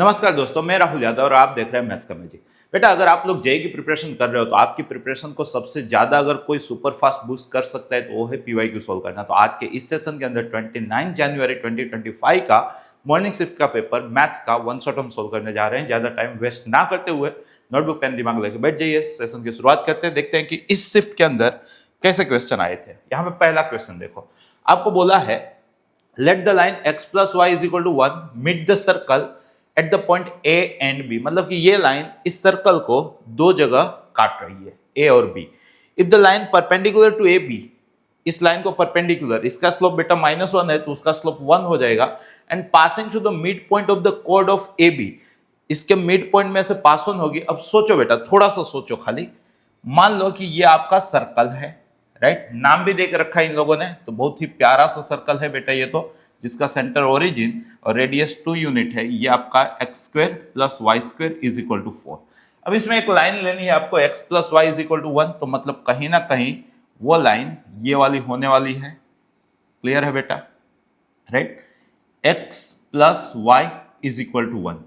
नमस्कार दोस्तों, मैं राहुल यादव और आप देख रहे हैं मैथ्स का मैजिक। बेटा, अगर आप लोग जेईई की प्रिपरेशन कर रहे हो तो आपकी प्रिपरेशन को सबसे ज्यादा अगर कोई सुपर फास्ट बूस्ट कर सकता है तो वो है पीवाईक्यू सोल्व करना। तो आज के इस सेशन के अंदर 29 जनवरी 2025 का मॉर्निंग शिफ्ट का पेपर मैथ्स का वन शॉट हम सोल्व करने जा रहे हैं। ज्यादा टाइम वेस्ट ना करते हुए नोटबुक पेन दिमाग लेके बैठ जाइए। सेशन की शुरुआत करते हैं, देखते हैं कि इस शिफ्ट के अंदर कैसे क्वेश्चन आए थे। यहाँ पे पहला क्वेश्चन देखो, आपको बोला है let the line x plus y is equal to 1 meet the circle at the point A and B. मतलब कि ये लाइन इस सर्कल को दो जगह काट रही है, ए और B. If the line perpendicular to A B, इस लाइन को परपेंडिकुलर, इसका स्लोप बेटा -1 है तो उसका स्लोप 1 हो जाएगा। And passing to the mid point of the कोड ऑफ ए बी, इसके मिड पॉइंट में से पास ऑन होगी। अब सोचो बेटा, थोड़ा सा सोचो खाली। मान लो कि ये आपका सर्कल है, राइट। नाम भी देख रखा है इन लोगों ने, तो बहुत ही प्यारा सा सर्कल है बेटा ये तो, जिसका सेंटर ओरिजिन और रेडियस 2 यूनिट है। ये आपका x square plus y square is equal to 4। अब इसमें एक लाइन लेनी है आपको, x plus y is equal to 1, तो मतलब कहीं ना कहीं वो लाइन ये वाली होने वाली है। क्लियर है बेटा, right. x plus y is equal to 1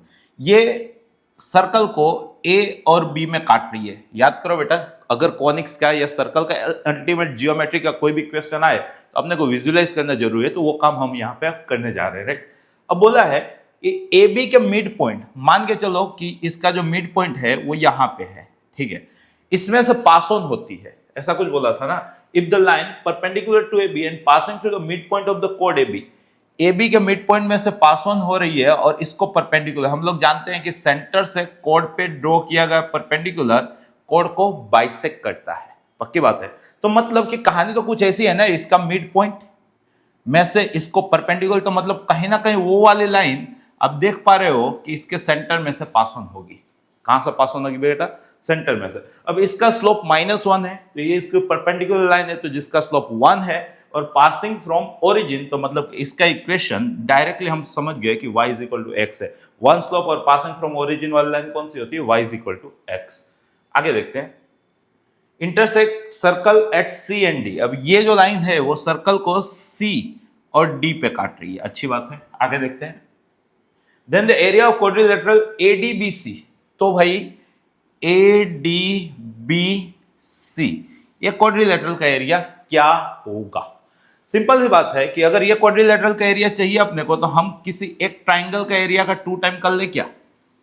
ये सर्कल को a और b में काट रही है। याद करो बेटा, अगर कॉनिक्स का या सर्कल का अल्टीमेट जियोमेट्री का कोई भी क्वेश्चन आए तो अपने को विजुलाइज करना जरूरी है, तो वो काम हम यहाँ पे करने जा रहे हैं, राइट। अब बोला है कि ए बी के मिड पॉइंट, मान के चलो कि इसका जो मिड पॉइंट है वो यहाँ पे है, ठीक है। इसमें से पास ऑन होती है, ऐसा कुछ बोला था ना। If the line perpendicular to A B and passing through the mid point of the कोड ए बी के मिड पॉइंट में से पास ऑन हो रही है और इसको परपेंडिकुलर, हम लोग जानते हैं कि सेंटर से कोड पे ड्रॉ किया गया परपेंडिकुलर कोड को बाइसेक्ट करता है, पक्की बात है। तो मतलब कि कहानी तो कुछ ऐसी है ना, इसका मिड पॉइंट में से इसको परपेंडिकुलर, तो मतलब कहीं ना कहीं वो वाली लाइन आप देख पा रहे हो कि इसके सेंटर में से पास ऑन होगी। कहां से पास ऑन होगी बेटा? सेंटर में से। अब इसका स्लोप -1 है तो ये इसके परपेंडिकुलर लाइन है, तो जिसका स्लोप 1 है और पासिंग फ्रॉम ओरिजिन, तो मतलब इसका इक्वेशन डायरेक्टली हम समझ गए कि y is equal to x है। वन स्लोप और पासिंग फ्रॉम ओरिजिन वाली लाइन कौन सी होती है? y is equal to x। आगे देखते हैं, intersect circle at C and D. अब ये जो लाइन है वो सर्कल को सी और डी पे काट रही है, अच्छी बात है। आगे देखते हैं, then the area of quadrilateral ADBC. तो भाई एडीबीसी, ये क्वाड्रिलेटरल का एरिया क्या होगा? सिंपल सी बात है कि अगर ये क्वाड्रिलेटरल का एरिया चाहिए अपने को, तो हम किसी एक ट्राइंगल का एरिया का 2 टाइम कर ले, क्या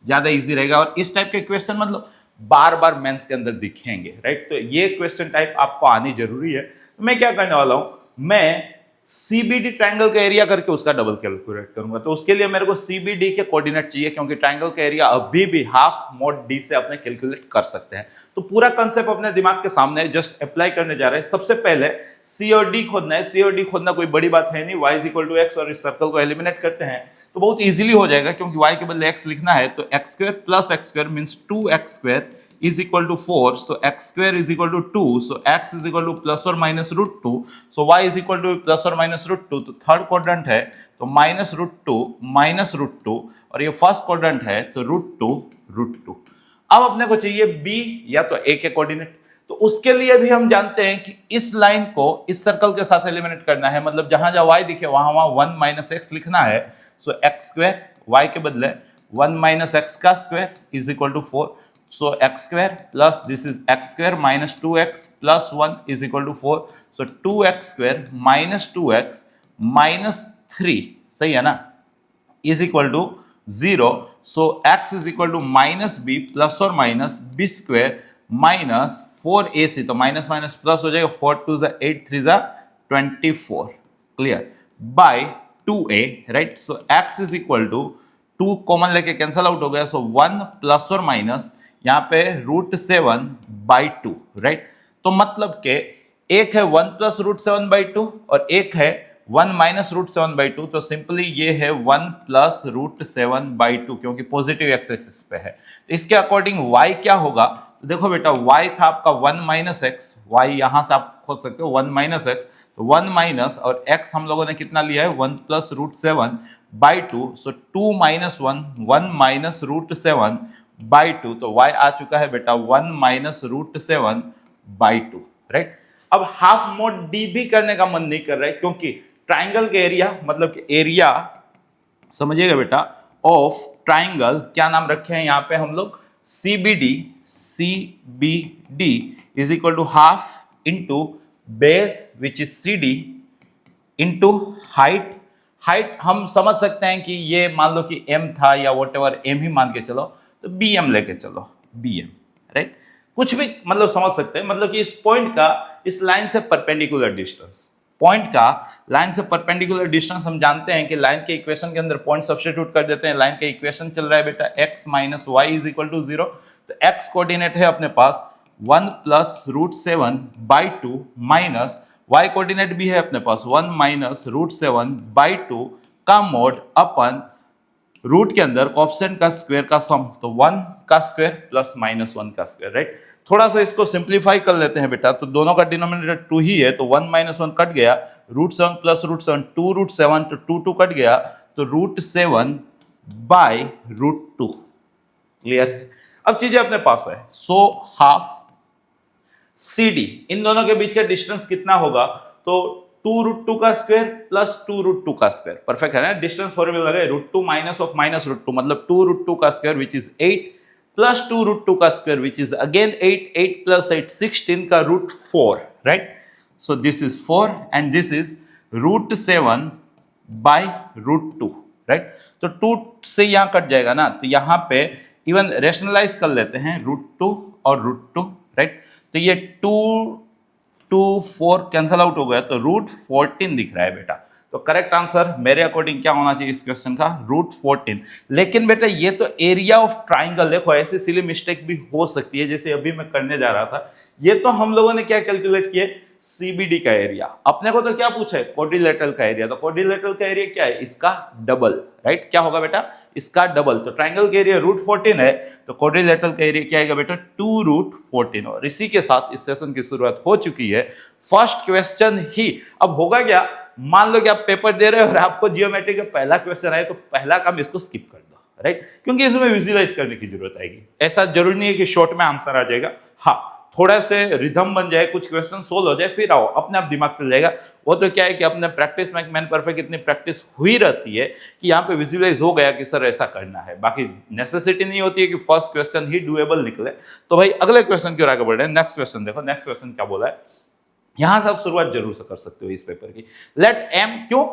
ज्यादा इजी रहेगा। और इस टाइप के क्वेश्चन मतलब बार बार मेंस के अंदर दिखेंगे, राइट। तो ये क्वेश्चन टाइप आपको आनी जरूरी है। तो मैं क्या करने वाला हूं, मैं सीबीडी ट्रायंगल का एरिया करके उसका डबल कैलकुलेट करूंगा। तो उसके लिए मेरे को सीबीडी के कोऑर्डिनेट चाहिए, क्योंकि ट्रायंगल का एरिया अभी भी हाफ मोड डी से अपने कैलकुलेट कर सकते हैं। तो पूरा कंसेप्ट अपने दिमाग के सामने जस्ट अप्लाई करने जा रहे हैं। सबसे पहले सी और डी खोदना है। सी और डी खोदना कोई बड़ी बात है नहीं, y is equal to x, और इस सर्कल को एलिमिनेट करते हैं तो बहुत इजीली हो जाएगा, क्योंकि y के बदले x लिखना है। तो x square plus x square means 2x square is equal to 4, so x square is equal to 2, so x is equal to plus or minus root 2, so y is equal to plus or minus root 2। तो third quadrant है तो minus root two, और ये first quadrant है तो root two. अब अपने को चाहिए b या तो a के कोऑर्डिनेट। तो उसके लिए भी हम जानते हैं कि इस लाइन को इस सर्कल के साथ एलिमिनेट करना है, मतलब जहां जहां y दिखे वहां वहां 1 माइनस एक्स लिखना है। सो एक्स स्क्वायर y के बदले 1 माइनस एक्स का square is equal to 4। So x square plus this is x square minus 2x plus 1 is equal to 4. So 2x square minus 2x minus 3, सही है ना, is equal to 0. So x is equal to minus b plus or minus b square minus 4ac, तो minus minus plus हो जाएगा, 4 2 जा 8 3 जा 24, clear, by 2a, right. So x is equal to 2 common लेके cancel out हो गया, सो 1 plus और minus यहाँ पे √7/2, राइट। तो मतलब के एक है 1 प्लस √7/2 और एक है 1 माइनस √7/2। तो सिंपली ये है 1 प्लस √7/2, क्योंकि पॉजिटिव एक्स एक्सिस पे है। तो इसके अकॉर्डिंग y क्या होगा? तो देखो बेटा, y था आपका 1 माइनस एक्स, y यहां से आप खोज सकते हो 1 माइनस एक्स, तो 1 माइनस और x हम लोगों ने कितना लिया है 1 प्लस √7/2। सो 2 माइनस 1 माइनस √7/2, तो y आ चुका है बेटा 1 माइनस √7/2, राइट। अब हाफ मोड डी भी करने का मन नहीं कर रहा है, क्योंकि ट्राइंगल के एरिया मतलब कि एरिया समझिएगा बेटा, ऑफ ट्राइंगल, क्या नाम रखे हैं यहाँ पे हम लोग, CBD is equal to half into base which is CD into height. Height हम समझ सकते हैं कि ये मान लो कि m था या वॉट एवर m ही मान के चलो, तो bm लेके चलो, bm, राइट। कुछ भी मतलब समझ सकते हैं, मतलब कि इस पॉइंट का इस लाइन से परपेंडिकुलर डिस्टेंस, पॉइंट का लाइन से परपेंडिकुलर डिस्टेंस हम जानते हैं कि लाइन के इक्वेशन के अंदर पॉइंट सब्स्टिट्यूट कर देते हैं। लाइन का इक्वेशन चल रहा है बेटा x minus y is equal to 0, तो x कोऑर्डिनेट है अपने पास 1 plus root 7 by 2 minus y coordinate भी है अपने पास 1 माइनस रूट 7 बाई 2 का मोड अपन रूट के अंदर कोएफिशिएंट का स्क्वायर का सम, तो 1 का स्क्वायर प्लस माइनस 1 का स्क्वायर, राइट। थोड़ा सा इसको सिंप्लीफाई कर लेते हैं बेटा, तो दोनों का डिनोमिनेटर 2 ही है, तो 1 माइनस 1 कट गया, रूट 7 प्लस रूट 7 2 रूट 7, तो 2 कट गया, तो रूट 7 बाय रूट 2, क्लियर है। अब चीजें अपने पास है, सो हाफ CD, इन दोनों के बीच का डिस्टेंस कितना होगा, तो 2 रूट 2 का स्क्वायर प्लस 2 रूट 2 का स्क्वायर, परफेक्ट है ना। डिस्टेंस फॉर्मूला लगा root 2 minus of minus root 2, मतलब 2 रूट 2 का square which is 8 plus 2 root 2 का square which is again 8 plus 8 16 का root 4, right. So this is 4 and this is root 7 by root 2, right. तो 2 से यहां कट जाएगा ना, तो यहां पे इवन रेशनलाइज कर लेते हैं रूट 2 और रूट 2, राइट। तो ये 2 4 कैंसल आउट हो गया, तो रूट 14 दिख रहा है बेटा। तो करेक्ट आंसर मेरे अकॉर्डिंग क्या होना चाहिए इस क्वेश्चन का, रूट 14। लेकिन बेटा ये तो एरिया ऑफ ट्राइंगल, देखो ऐसी सिली मिस्टेक भी हो सकती है, जैसे अभी मैं करने जा रहा था। ये तो हम लोगों ने क्या कैलकुलेट किया, CBD का एरिया। अपने को तो क्या पूछा है, क्वाड्रिलेटरल का एरिया, तो क्वाड्रिलेटरल का एरिया क्या है, इसका डबल, राइट। क्या होगा बेटा, इसका डबल। तो ट्राइंगल का एरिया रूट 14 है, तो क्वाड्रिलेटरल का एरिया क्या आएगा बेटा, 2 रूट 14। और इसी के साथ इस सेशन की शुरुआत हो चुकी है। फर्स्ट क्वेश्चन ही अब होगा क्या, मान लो कि आप पेपर दे रहे हो और आपको जियोमेट्री का पहला क्वेश्चन आए, तो पहला काम इसको स्किप कर दो, राइट, क्योंकि इसमें विजुअलाइज करने की जरूरत आएगी। ऐसा जरूरी नहीं है कि शॉर्ट में आंसर आ जाएगा, हाँ थोड़ा से रिदम बन जाए, कुछ क्वेश्चन सोल्व हो जाए, फिर आओ अपने आप दिमाग चल जाएगा। वो तो क्या है कि अपने प्रैक्टिस में मैन परफेक्ट इतनी प्रैक्टिस हुई रहती है कि यहाँ पे विजुअलाइज हो गया कि सर ऐसा करना है। बाकी नेसेसिटी नहीं होती है कि फर्स्ट क्वेश्चन ही डुएबल निकले। तो भाई अगले क्वेश्चन की ओर आगे बढ़ रहे हैं। नेक्स्ट क्वेश्चन देखो, नेक्स्ट क्वेश्चन क्या बोला है, यहां से आप शुरुआत जरूर से कर सकते हो इस पेपर की। लेट m, क्यों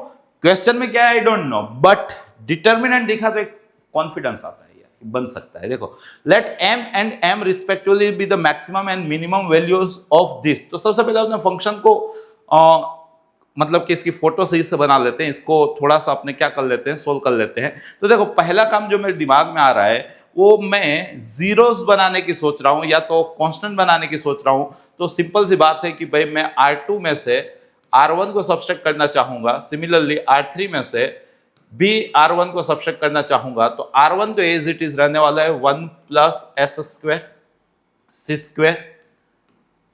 क्वेश्चन में क्या है I don't know, but determinant दिखा तो एक कॉन्फिडेंस आता है बन सकता है। देखो let m and m respectively be the maximum and minimum values of this. तो सबसे पहले अपने फंक्शन को मतलब कि इसकी फोटो सही से बना लेते हैं, इसको थोड़ा सा अपने क्या कर लेते हैं, सोल्व कर लेते हैं। तो देखो पहला काम जो मेरे दिमाग में आ रहा है वो मैं जीरोस बनाने की सोच रहा हूं या तो कांस्टेंट बनाने की सोच रहा हूं। तो सिंपल सी बात है कि भाई मैं R2 में से R1 को सब्सट्रैक्ट करना चाहूंगा, सिमिलरली R3 में से भी R1 को सब्सट्रैक्ट करना चाहूंगा। तो R1 तो एज इट इज रहने वाला है 1 प्लस एस स्क्वायर सी स्क्वायर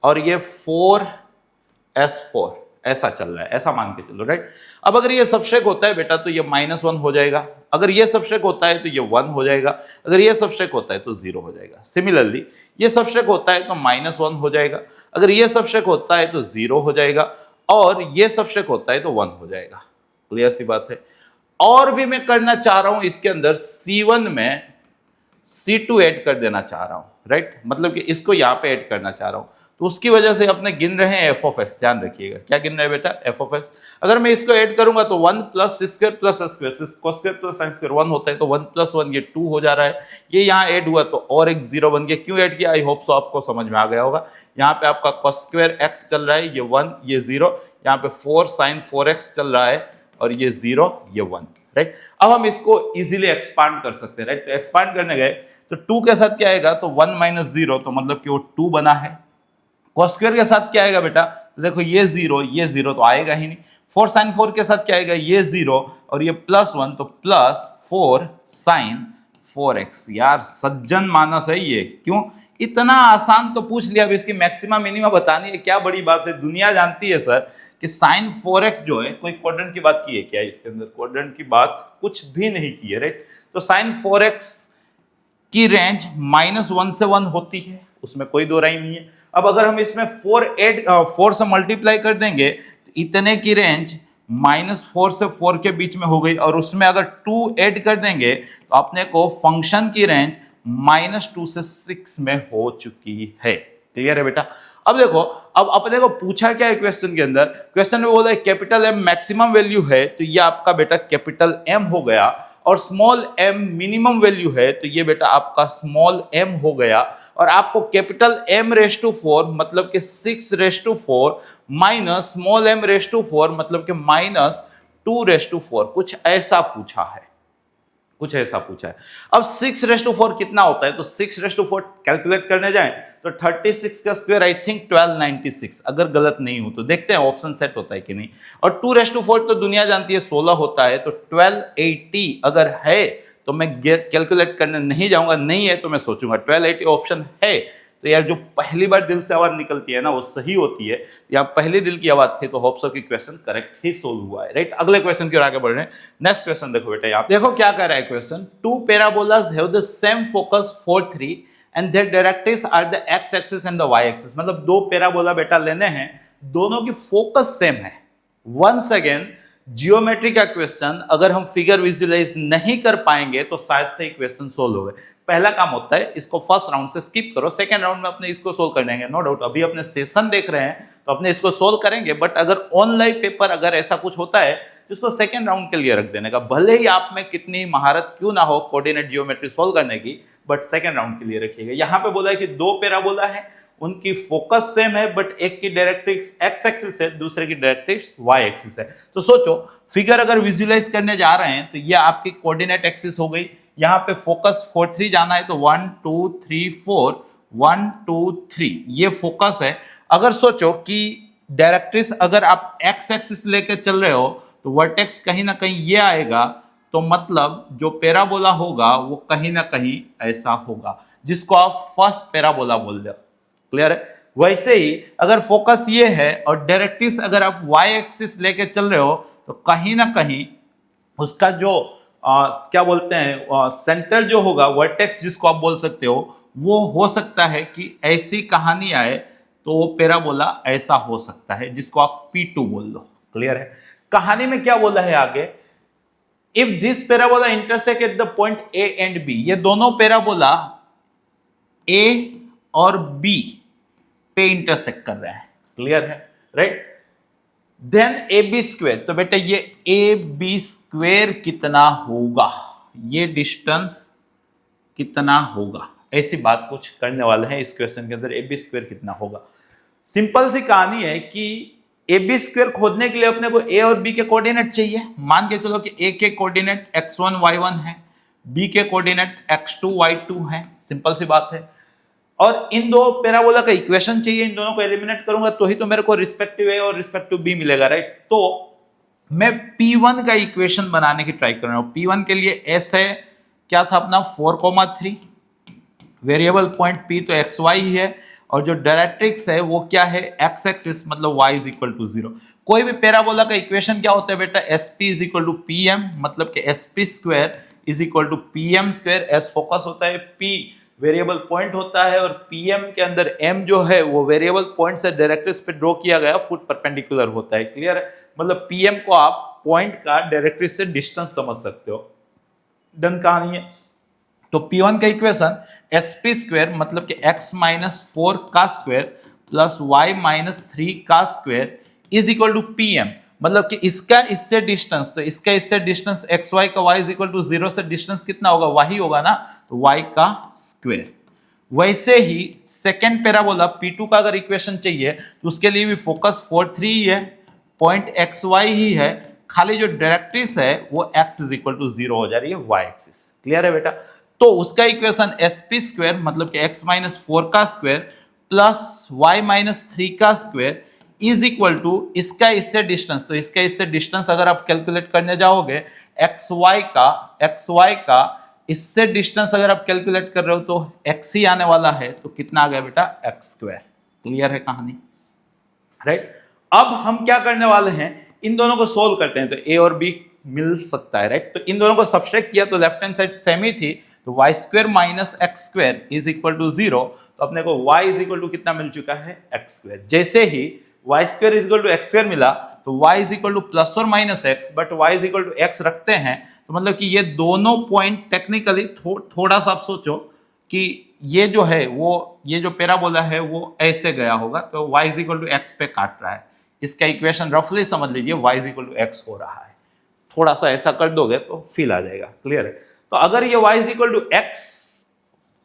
और ये 4s4 ऐसा चल रहा है, ऐसा मान के चलो, राइट। अब अगर ये सब्सट्रैक्ट होता है बेटा तो ये -1 हो जाएगा, अगर ये सब्सट्रैक्ट होता है तो ये 1 हो जाएगा, अगर ये सब्सट्रैक्ट होता है तो 0 हो जाएगा। सिमिलरली ये सब्सट्रैक्ट होता है तो -1 हो जाएगा, अगर ये सब्सट्रैक्ट होता है तो 0 हो जाएगा और ये सब्सट्रैक्ट होता है तो 1 हो जाएगा। क्लियर सी बात है। और भी मैं करना चाह रहा हूं इसके अंदर C1 में C2 ऐड कर देना चाह रहा हूं, राइट, मतलब कि इसको यहां पे ऐड करना चाह रहा हूं। तो उसकी वजह से अपने गिन रहे हैं f of x, ध्यान रखिएगा क्या गिन रहे हैं बेटा, f of x। अगर मैं इसको ऐड करूंगा तो 1 plus C square plus s square, cos square plus sin square 1 होता है, तो 1 प्लस 1 ये 2 हो जा रहा है। ये यहाँ ऐड हुआ तो और एक 0 बन गया। क्यों ऐड किया, आई होप सो आपको समझ में आ गया होगा। यहाँ पे आपका cos स्क्वायर x चल रहा है, ये 1 ये 0, यहाँ पे 4 sin 4x चल रहा है और ये 0 ये 1, राइट। अब हम इसको इजीली एक्सपांड कर सकते हैं, राइट। तो एक्सपांड करने गए तो 2 के साथ क्या आएगा, तो 1 माइनस 0, तो मतलब कि वो 2 बना है। cos स्क्वायर के साथ क्या आएगा बेटा, तो देखो ये 0 तो आएगा ही नहीं। 4 sin 4 के साथ क्या आएगा, ये 0 और ये +1, तो प्लस 4 sin 4x। यार सज्जन मानस है ये, क्यों इतना आसान तो पूछ लिया। अब इसकी मैक्सिमा मिनिमा बतानी है, क्या बड़ी बात है। दुनिया जानती है सर कि sin 4x जो है, कोई क्वाड्रेंट की बात की है क्या इसके अंदर, क्वाड्रेंट की बात कुछ भी नहीं की है, राइट। तो sin 4x की रेंज -1 से 1 होती है, उसमें कोई दो राय नहीं है। अब अगर हम इसमें 4 से मल्टीप्लाई कर देंगे तो इतने की रेंज -4 से 4 के बीच में हो गई, और उसमें अगर 2 ऐड कर देंगे तो अपने को फंक्शन की रेंज -2 से 6 में हो चुकी है। क्लियर है बेटा? अब देखो, अब अपने को पूछा क्या है क्वेश्चन के अंदर, क्वेश्चन में बोला कैपिटल एम मैक्सिमम वैल्यू है, तो ये आपका बेटा कैपिटल एम हो गया, और स्मॉल एम मिनिमम वैल्यू है, तो ये बेटा आपका स्मॉल एम हो गया। और आपको कैपिटल एम रेस टू 4 मतलब कि 6 raise to 4 minus small m raise to 4 मतलब कि -2 रेस टू 4, कुछ ऐसा पूछा है, कुछ ऐसा पूछा है। अब 6 रेस टू 4 कितना होता है, तो 6 रेस टू 4 कैलकुलेट करने जाएं तो 36 का स्क्वायर आई थिंक 1296, अगर गलत नहीं हो तो देखते हैं ऑप्शन सेट होता है कि नहीं। और 2 रेस टू 4 तो दुनिया जानती है 16 होता है, तो 1280 अगर है तो मैं कैलकुलेट करने नहीं जाऊंगा, नहीं है तो मैं सोचूंगा 1280 ऑप्शन है। तो यार जो पहली बार दिल से आवाज निकलती है ना वो सही होती है, या पहले दिल की आवाज थी, तो होप सो कि क्वेश्चन करेक्ट ही सोल्व हुआ है, राइट। अगले क्वेश्चन की ओर आगे बढ़ रहे हैं। नेक्स्ट क्वेश्चन देखो बेटा, यहाँ देखो क्या कर रहा है question, 2 parabolas have the same focus 4 3 and their directrix are the x axis and the y axis. मतलब 2 पैराबोला बेटा लेने हैं, दोनों की फोकस सेम है। वंस अगेन जियोमेट्री का क्वेश्चन अगर हम फिगर विजुअलाइज नहीं कर पाएंगे तो शायद से क्वेश्चन सोल्व हो गए। पहला काम होता है इसको फर्स्ट राउंड से स्किप करो, सेकंड राउंड में अपने इसको सोल्व कर देंगे, नो डाउट। अभी अपने सेशन देख रहे हैं तो अपने इसको सोल्व करेंगे, बट अगर ऑनलाइन पेपर अगर ऐसा कुछ होता है तो इसको सेकंड राउंड के लिए रख देने का, भले ही आप में कितनी महारत क्यों ना हो कोऑर्डिनेट जियोमेट्री सोल्व करने की, बट सेकंड राउंड के लिए रखिएगा। यहाँ पे बोला है कि 2 पैराबोला है, उनकी फोकस सेम है, बट एक की डायरेक्ट्रिक्स एक्स एक्सिस है, दूसरे की डायरेक्ट्रिक्स वाई एक्सिस है। तो सोचो फिगर अगर विजुअलाइज करने जा रहे हैं तो ये आपकी कोऑर्डिनेट एक्सिस हो गई, यहाँ पे फोकस 4 3 जाना है तो 1 2 3 4 1 2 3 ये फोकस है। अगर सोचो कि डायरेक्ट्रिक्स अगर आप एक्स एक्सिस लेकर चल रहे हो तो वर्टेक्स कहीं ना कहीं ये आएगा, तो मतलब जो पैराबोला होगा वो कहीं ना कहीं ऐसा होगा, जिसको आप फर्स्ट पैराबोला बोल रहे हो। क्लियर है? वैसे ही अगर फोकस ये है और डायरेक्ट्रिक्स अगर आप वाई एक्सिस लेके चल रहे हो तो कहीं ना कहीं उसका जो क्या बोलते हैं सेंटर जो होगा वर्टेक्स जिसको आप बोल सकते हो, वो हो सकता है कि ऐसी कहानी आए तो पैराबोला ऐसा हो सकता है, जिसको आप P2 बोल दो। क्लियर है? कहानी में क्या बोला है आगे, if this parabola intersect at the point A and B, ये दोनों पैराबोला A और B पे इंटरसेक्ट कर रहे हैं। क्लियर है? राइट? देन AB स्क्वायर, तो बेटा ये AB स्क्वायर कितना होगा, ये डिस्टेंस कितना होगा, ऐसी बात कुछ करने वाले हैं इस क्वेश्चन के अंदर। AB स्क्वायर कितना होगा, सिंपल सी कहानी है कि AB स्क्वायर खोदने के लिए अपने को A और B के कोऑर्डिनेट चाहिए। मान के चलो कि A के कोऑर्डिनेट x1 y1 है, B के कोऑर्डिनेट x2 y2 है, सिंपल सी बात है। और इन दो पैराबोला का इक्वेशन चाहिए, इन दोनों को एलिमिनेट करूंगा तो ही तो मेरे को रिस्पेक्टिव A और रिस्पेक्टिव B मिलेगा, राइट। तो मैं P1 का इक्वेशन बनाने की ट्राई कर रहा हूं। P1 के लिए S है, क्या था अपना 4,3, वेरिएबल पॉइंट P तो XY ही है, और जो डायरेक्ट्रिक्स है वो क्या है x एक्सिस, मतलब y इज इक्वल टू 0। कोई भी पैराबोला का इक्वेशन क्या होता है बेटा, SP is equal to PM, मतलब कि SP square is equal to PM square. S focus होता है, P वेरिएबल पॉइंट होता है, और PM के अंदर M जो है वो वेरिएबल पॉइंट से डायरेक्ट्रिक्स पे ड्रॉ किया गया फुट परपेंडिकुलर होता है। क्लियर है? मतलब PM को आप पॉइंट का डायरेक्ट्रिक्स से डिस्टेंस समझ सकते हो। डन कहानी है। तो P1 का इक्वेशन SP स्क्वायर मतलब कि x माइनस 4 का स्क्वायर प्लस y माइनस 3 का square is equal to PM, मतलब कि इसका इससे डिस्टेंस, तो इसका इससे डिस्टेंस xy का y इज इक्वल टू 0 से डिस्टेंस कितना होगा, वही होगा ना, तो y का स्क्वायर। वैसे ही सेकेंड पैराबोला P2 का अगर इक्वेशन चाहिए तो उसके लिए भी फोकस 4 3 ही है, पॉइंट xy ही है, खाली जो डायरेक्ट्रिक्स है वो x इज इक्वल टू 0 हो जा रही है, y एक्सिस। क्लियर है बेटा? तो उसका इक्वेशन SP स्क्वायर मतलब कि x माइनस 4 का स्क्वायर प्लस y माइनस 3 का स्क्वायर इज इक्वल टू इसका इससे डिस्टेंस, तो इसका इससे डिस्टेंस अगर आप कैलकुलेट करने जाओगे xy का इससे डिस्टेंस अगर आप कैलकुलेट कर रहे हो तो x ही आने वाला है, तो कितना आ गया बेटा x स्क्वायर। क्लियर है कहानी? राइट? अब हम क्या करने वाले हैं, इन दोनों को सोल्व करते हैं, तो A और B मिल सकता है, राइट। तो इन दोनों को सब्सट्रैक्ट किया तो लेफ्ट हैंड साइड सेम ही थी, तो y square minus x square is equal to 0, तो अपने को y इज इक्वल टू कितना मिल चुका है, एक्स स्क्वायर। जैसे ही y square is equal to x square मिला तो y is equal to plus और minus x, but y is equal to x रखते हैं तो मतलब कि ये दोनों पॉइंट टेक्निकली थोड़ा सा आप सोचो कि ये जो है वो ये जो पैराबोला है वो ऐसे गया होगा, तो y is equal to x पे काट रहा है। इसका इक्वेशन रफली समझ लीजिए y is equal to x हो रहा है। थोड़ा सा ऐसा कर दोगे तो फील आ जाएगा, क्लियर है। तो अगर ये y is equal to x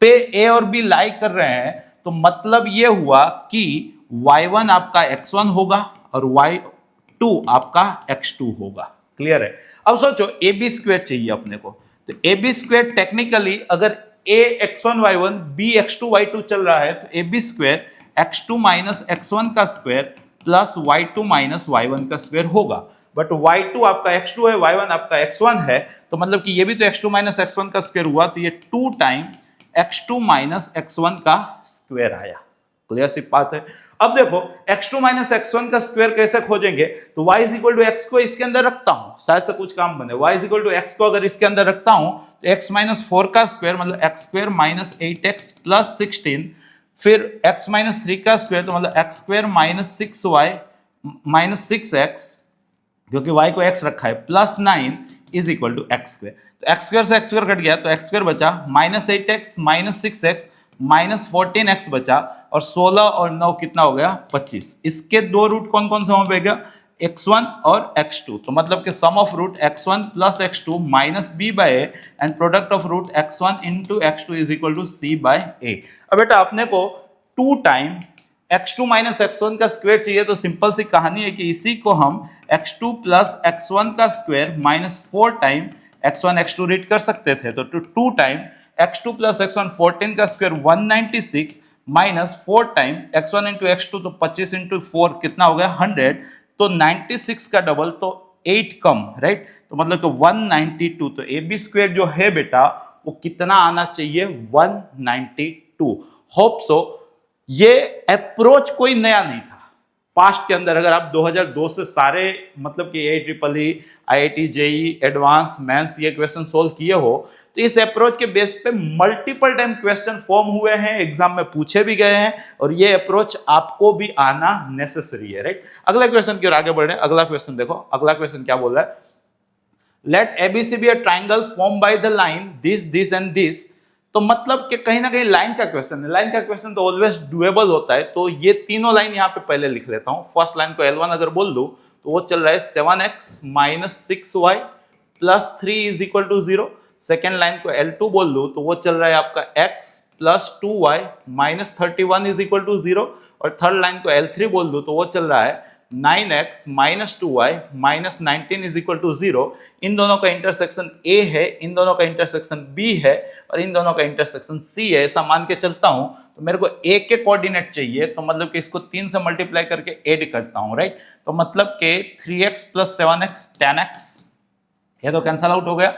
पे a और b लाई कर रहे हैं तो मतलब ये हुआ कि y1 आपका x1 होगा और y2 आपका x2 होगा, क्लियर है। अब सोचो ए बी स्क्वायर चाहिए अपने को, तो ए बी स्क्वायर टेक्निकली अगर a x1 y1 b x2 y2 चल रहा है तो A B square x2 minus x1 का square plus y2 minus y1 का स्क्वायर होगा। बट y2 आपका x2 है, y1 आपका x1 है, तो मतलब कि ये भी तो x2 माइनस x1 का स्क्वायर हुआ, तो ये 2 टाइम x2 माइनस x1 का स्क्वायर आया। क्लियर सी बात है। अब देखो x2 माइनस x1 का स्क्वायर कैसे खोजेंगे, तो y is equal to x को इसके अंदर रखता हूं, शायद से कुछ काम बने। y is equal to x को अगर इसके अंदर रखता हूं तो x माइनस 4 का स्क्वायर मतलब x square minus 8x plus 16, फिर x माइनस 3 का स्क्वायर तो मतलब x square minus 6y minus 6x, क्योंकि y को x रखा है, plus 9 is equal to x square. तो एक्स स्क्वायर से एक्स स्क्वायर कट गया तो एक्स स्क्वायर बचा minus 8x minus 6x minus 14x बचा, और 16 और 9 कितना हो गया 25। इसके दो रूट कौन कौन से वहां पे गया x1 और x2, तो मतलब कि sum of root x1 plus x2 minus b by a and product of root x1 into x2 is equal to c by a। अब बेटा अपने को 2 टाइम x2 माइनस x1 का स्क्वायर चाहिए, तो सिंपल सी कहानी है कि इसी को हम x2 प्लस x1 का square minus 4 time x1 x2 read कर सकते थे। तो 2 टाइम x2 प्लस x1 14 का square 196 minus 4 time x1 into x2 तो 25 इंटू 4 कितना हो गया 100, तो 96 का डबल तो 8 कम, राइट, तो मतलब तो 192। तो ए बी स्क्वायर जो है बेटा वो कितना आना चाहिए 192। होप सो ये अप्रोच कोई नया नहीं था पास्ट के अंदर। अगर आप 2002 से सारे मतलब कि AIEEE, IIT JEE advance mains ये क्वेश्चन सोल्व किए हो तो इस अप्रोच के बेस पे मल्टीपल टाइम क्वेश्चन फॉर्म हुए हैं, एग्जाम में पूछे भी गए हैं, और ये अप्रोच आपको भी आना नेसेसरी है, राइट। अगला क्वेश्चन की ओर आगे बढ़ रहे हैं। अगला क्वेश्चन देखो, अगला क्वेश्चन क्या बोल रहा है, let ABC be a triangle form by the line this this and this. तो मतलब कि कहीं ना कहीं लाइन का क्वेश्चन है, लाइन का क्वेश्चन तो ऑलवेज डुएबल होता है। तो ये तीनों लाइन यहाँ पे पहले लिख लेता हूँ। फर्स्ट लाइन को L1 अगर बोल दूं तो वो चल रहा है 7x minus 6y plus 3 is equal to 0। Second line को L2 बोल दूं तो वो चल रहा है आपका x plus 2y minus 31 is equal to 0। और थर्ड लाइन को L3 बोल दूं तो वो चल रहा है 9x minus 2y minus 19 is equal to 0। इन दोनों का इंटरसेक्शन A है, इन दोनों का इंटरसेक्शन B है, और इन दोनों का इंटरसेक्शन C है। ऐसा मान के चलता हूं तो मेरे को A के कोऑर्डिनेट चाहिए, तो मतलब कि इसको 3 से मल्टीप्लाई करके ऐड करता हूं, राइट। तो मतलब कि 3x प्लस 7x 10x, ये तो कैंसल आउट हो गया।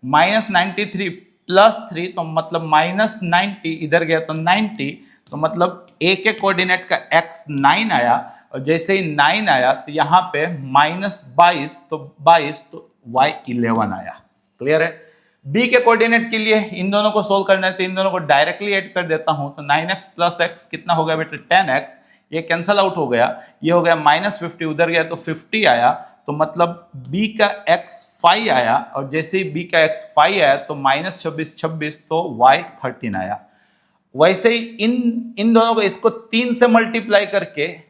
माइनस 93 प्लस 3 तो मतलब माइनस 90, इधर गया तो 90, तो मतलब A के कोऑर्डिनेट का x 9 आया, और जैसे ही 9 आया तो यहाँ पे माइनस 22 तो 22 तो y 11 आया। क्लियर है। b के कोऑर्डिनेट के लिए इन दोनों को सोल्व करना है तो इन दोनों को डायरेक्टली ऐड कर देता हूं। तो 9x प्लस x कितना हो गया बेटा 10x, ये कैंसल आउट हो गया, ये हो गया माइनस 50, उधर गया तो 50 आया, तो मतलब b का x 5 आया, और जैसे ही b का x 5 आया तो माइनस 26 तो y 13 आया। वैसे ही इन दोनों को इसको 3 से मल्टीप्लाई करके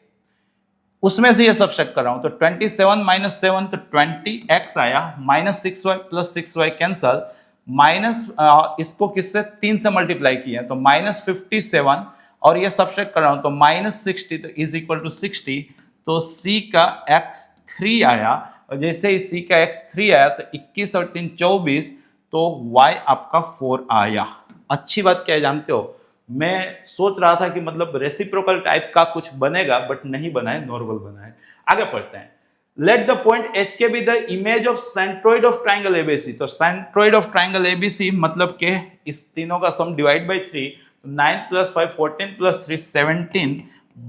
उसमें से ये सब्ट्रैक्ट कर रहा हूं, तो 27 माइनस 7 तो 20x आया, minus 6y plus 6y cancel, minus इसको किससे 3 से मल्टीप्लाई किया तो माइनस 57, और ये सब्ट्रैक्ट कर रहा हूं तो माइनस 60 तो इज इक्वल टू 60। तो c का x 3 आया, और जैसे ही c का x 3 आया तो 21 और 3 24, तो y आपका 4 आया। अच्छी बात क्या है जानते हो, मैं सोच रहा था कि मतलब रेसिप्रोकल टाइप का कुछ बनेगा, बट नहीं बना है, नॉर्मल बना है। आगे पढ़ते हैं। Let the point H K be the image of centroid of triangle ABC. तो सेंट्रोइड ऑफ ट्राइंगल एबीसी मतलब के इस तीनों का sum divide by 3, 9 plus 5 14 plus 3 17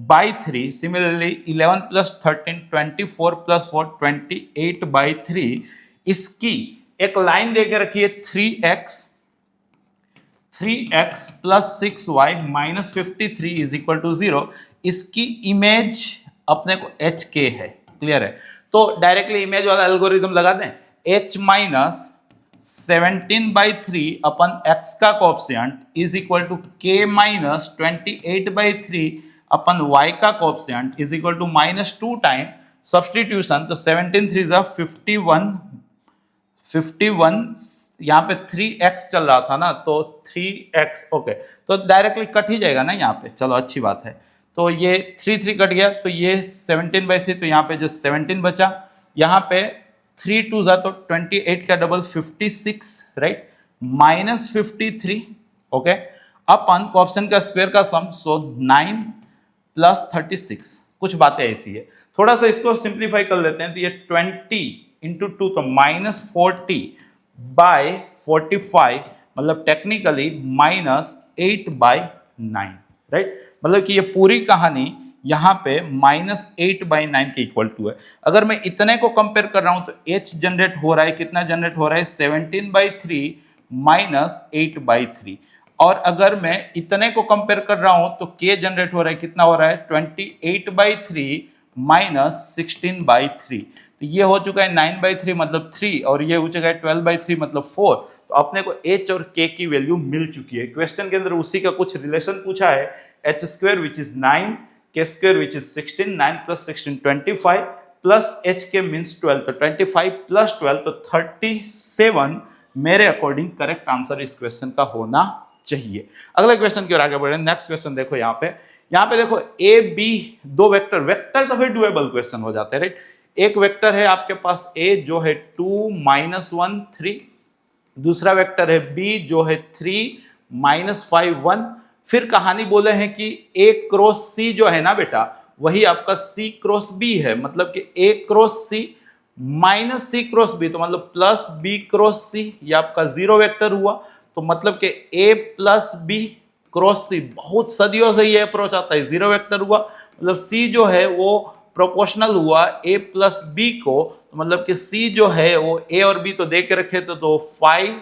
by 3, similarly 11 plus 13 24 plus 4 28 by 3। इसकी एक लाइन देके रखिए 3x plus 6y minus 53 is equal to 0। इसकी इमेज अपने को एच के है, क्लियर है। तो डायरेक्टली इमेज वाला एल्गोरिदम लगा दें, h माइनस 17/3 अपन x का coefficient is equal to k minus 28/3 अपन y का coefficient is equal to -2 time substitution. तो 17 3 जा 51 यहाँ पे 3x चल रहा था ना, तो 3x ओके, तो डायरेक्टली कट ही जाएगा ना यहाँ पे, चलो अच्छी बात है। तो ये 3 कट गया, तो ये 17/3, तो यहाँ पे जो 17 बचा, यहाँ पे 3 2 जा तो 28 का डबल 56 राइट, -53 ओके, अपन कोएफिशिएंट का स्क्वायर का सम, सो 9 + 36। कुछ बातें ऐसी है, थोड़ा सा इसको सिंप्लीफाई कर लेते हैं, तो ये 20 × 2 तो -40/45 मतलब टेक्निकली -8/9 राइट, मतलब कि ये पूरी कहानी यहाँ पे -8/9 के इक्वल टू है। अगर मैं इतने को कंपेयर कर रहा हूं तो h जनरेट हो रहा है, कितना जनरेट हो रहा है, 17/3 -8/3। और अगर मैं इतने को कंपेयर कर रहा हूं तो k जनरेट हो रहा है, कितना हो रहा है, 28/3 -16/3। तो ये हो चुका है 9/3 मतलब 3, और ये हो चुका है 12/3 मतलब 4। तो अपने को h और k की वैल्यू मिल चुकी है। क्वेश्चन के अंदर उसी का कुछ रिलेशन पूछा है, h² which is 9, k² which is 16, 9 + 16 25 plus hk means 12, तो 25 + 12 तो 37 मेरे अकॉर्डिंग करेक्ट आंसर इस क्वेश्चन का होना चाहिए। अगले क्वेश्चन की ओर आगे बढ़े, नेक्स्ट क्वेश्चन देखो यहाँ पे देखो a b दो वेक्टर तो फिर डुएबल क्वेश्चन हो जाते हैं राइट। एक वेक्टर है आपके पास a जो है 2 -1 3, दूसरा वेक्टर है b जो है 3 -5 1। फिर कहानी बोले हैं कि a क्रॉस c जो है ना बेटा, वही आपका c क्रॉस b है, मतलब कि a cross c -c cross b, तो मतलब प्लस b क्रॉस c, ये आपका जीरो वेक्टर हुआ। तो मतलब कि a + b क्रॉस c, बहुत सदियों से ये अप्रोच आता है, जीरो वेक्टर हुआ मतलब c जो है वो प्रोपोर्शनल हुआ a + b को, तो मतलब कि c जो है वो a और b तो दे के रखे थे, तो 5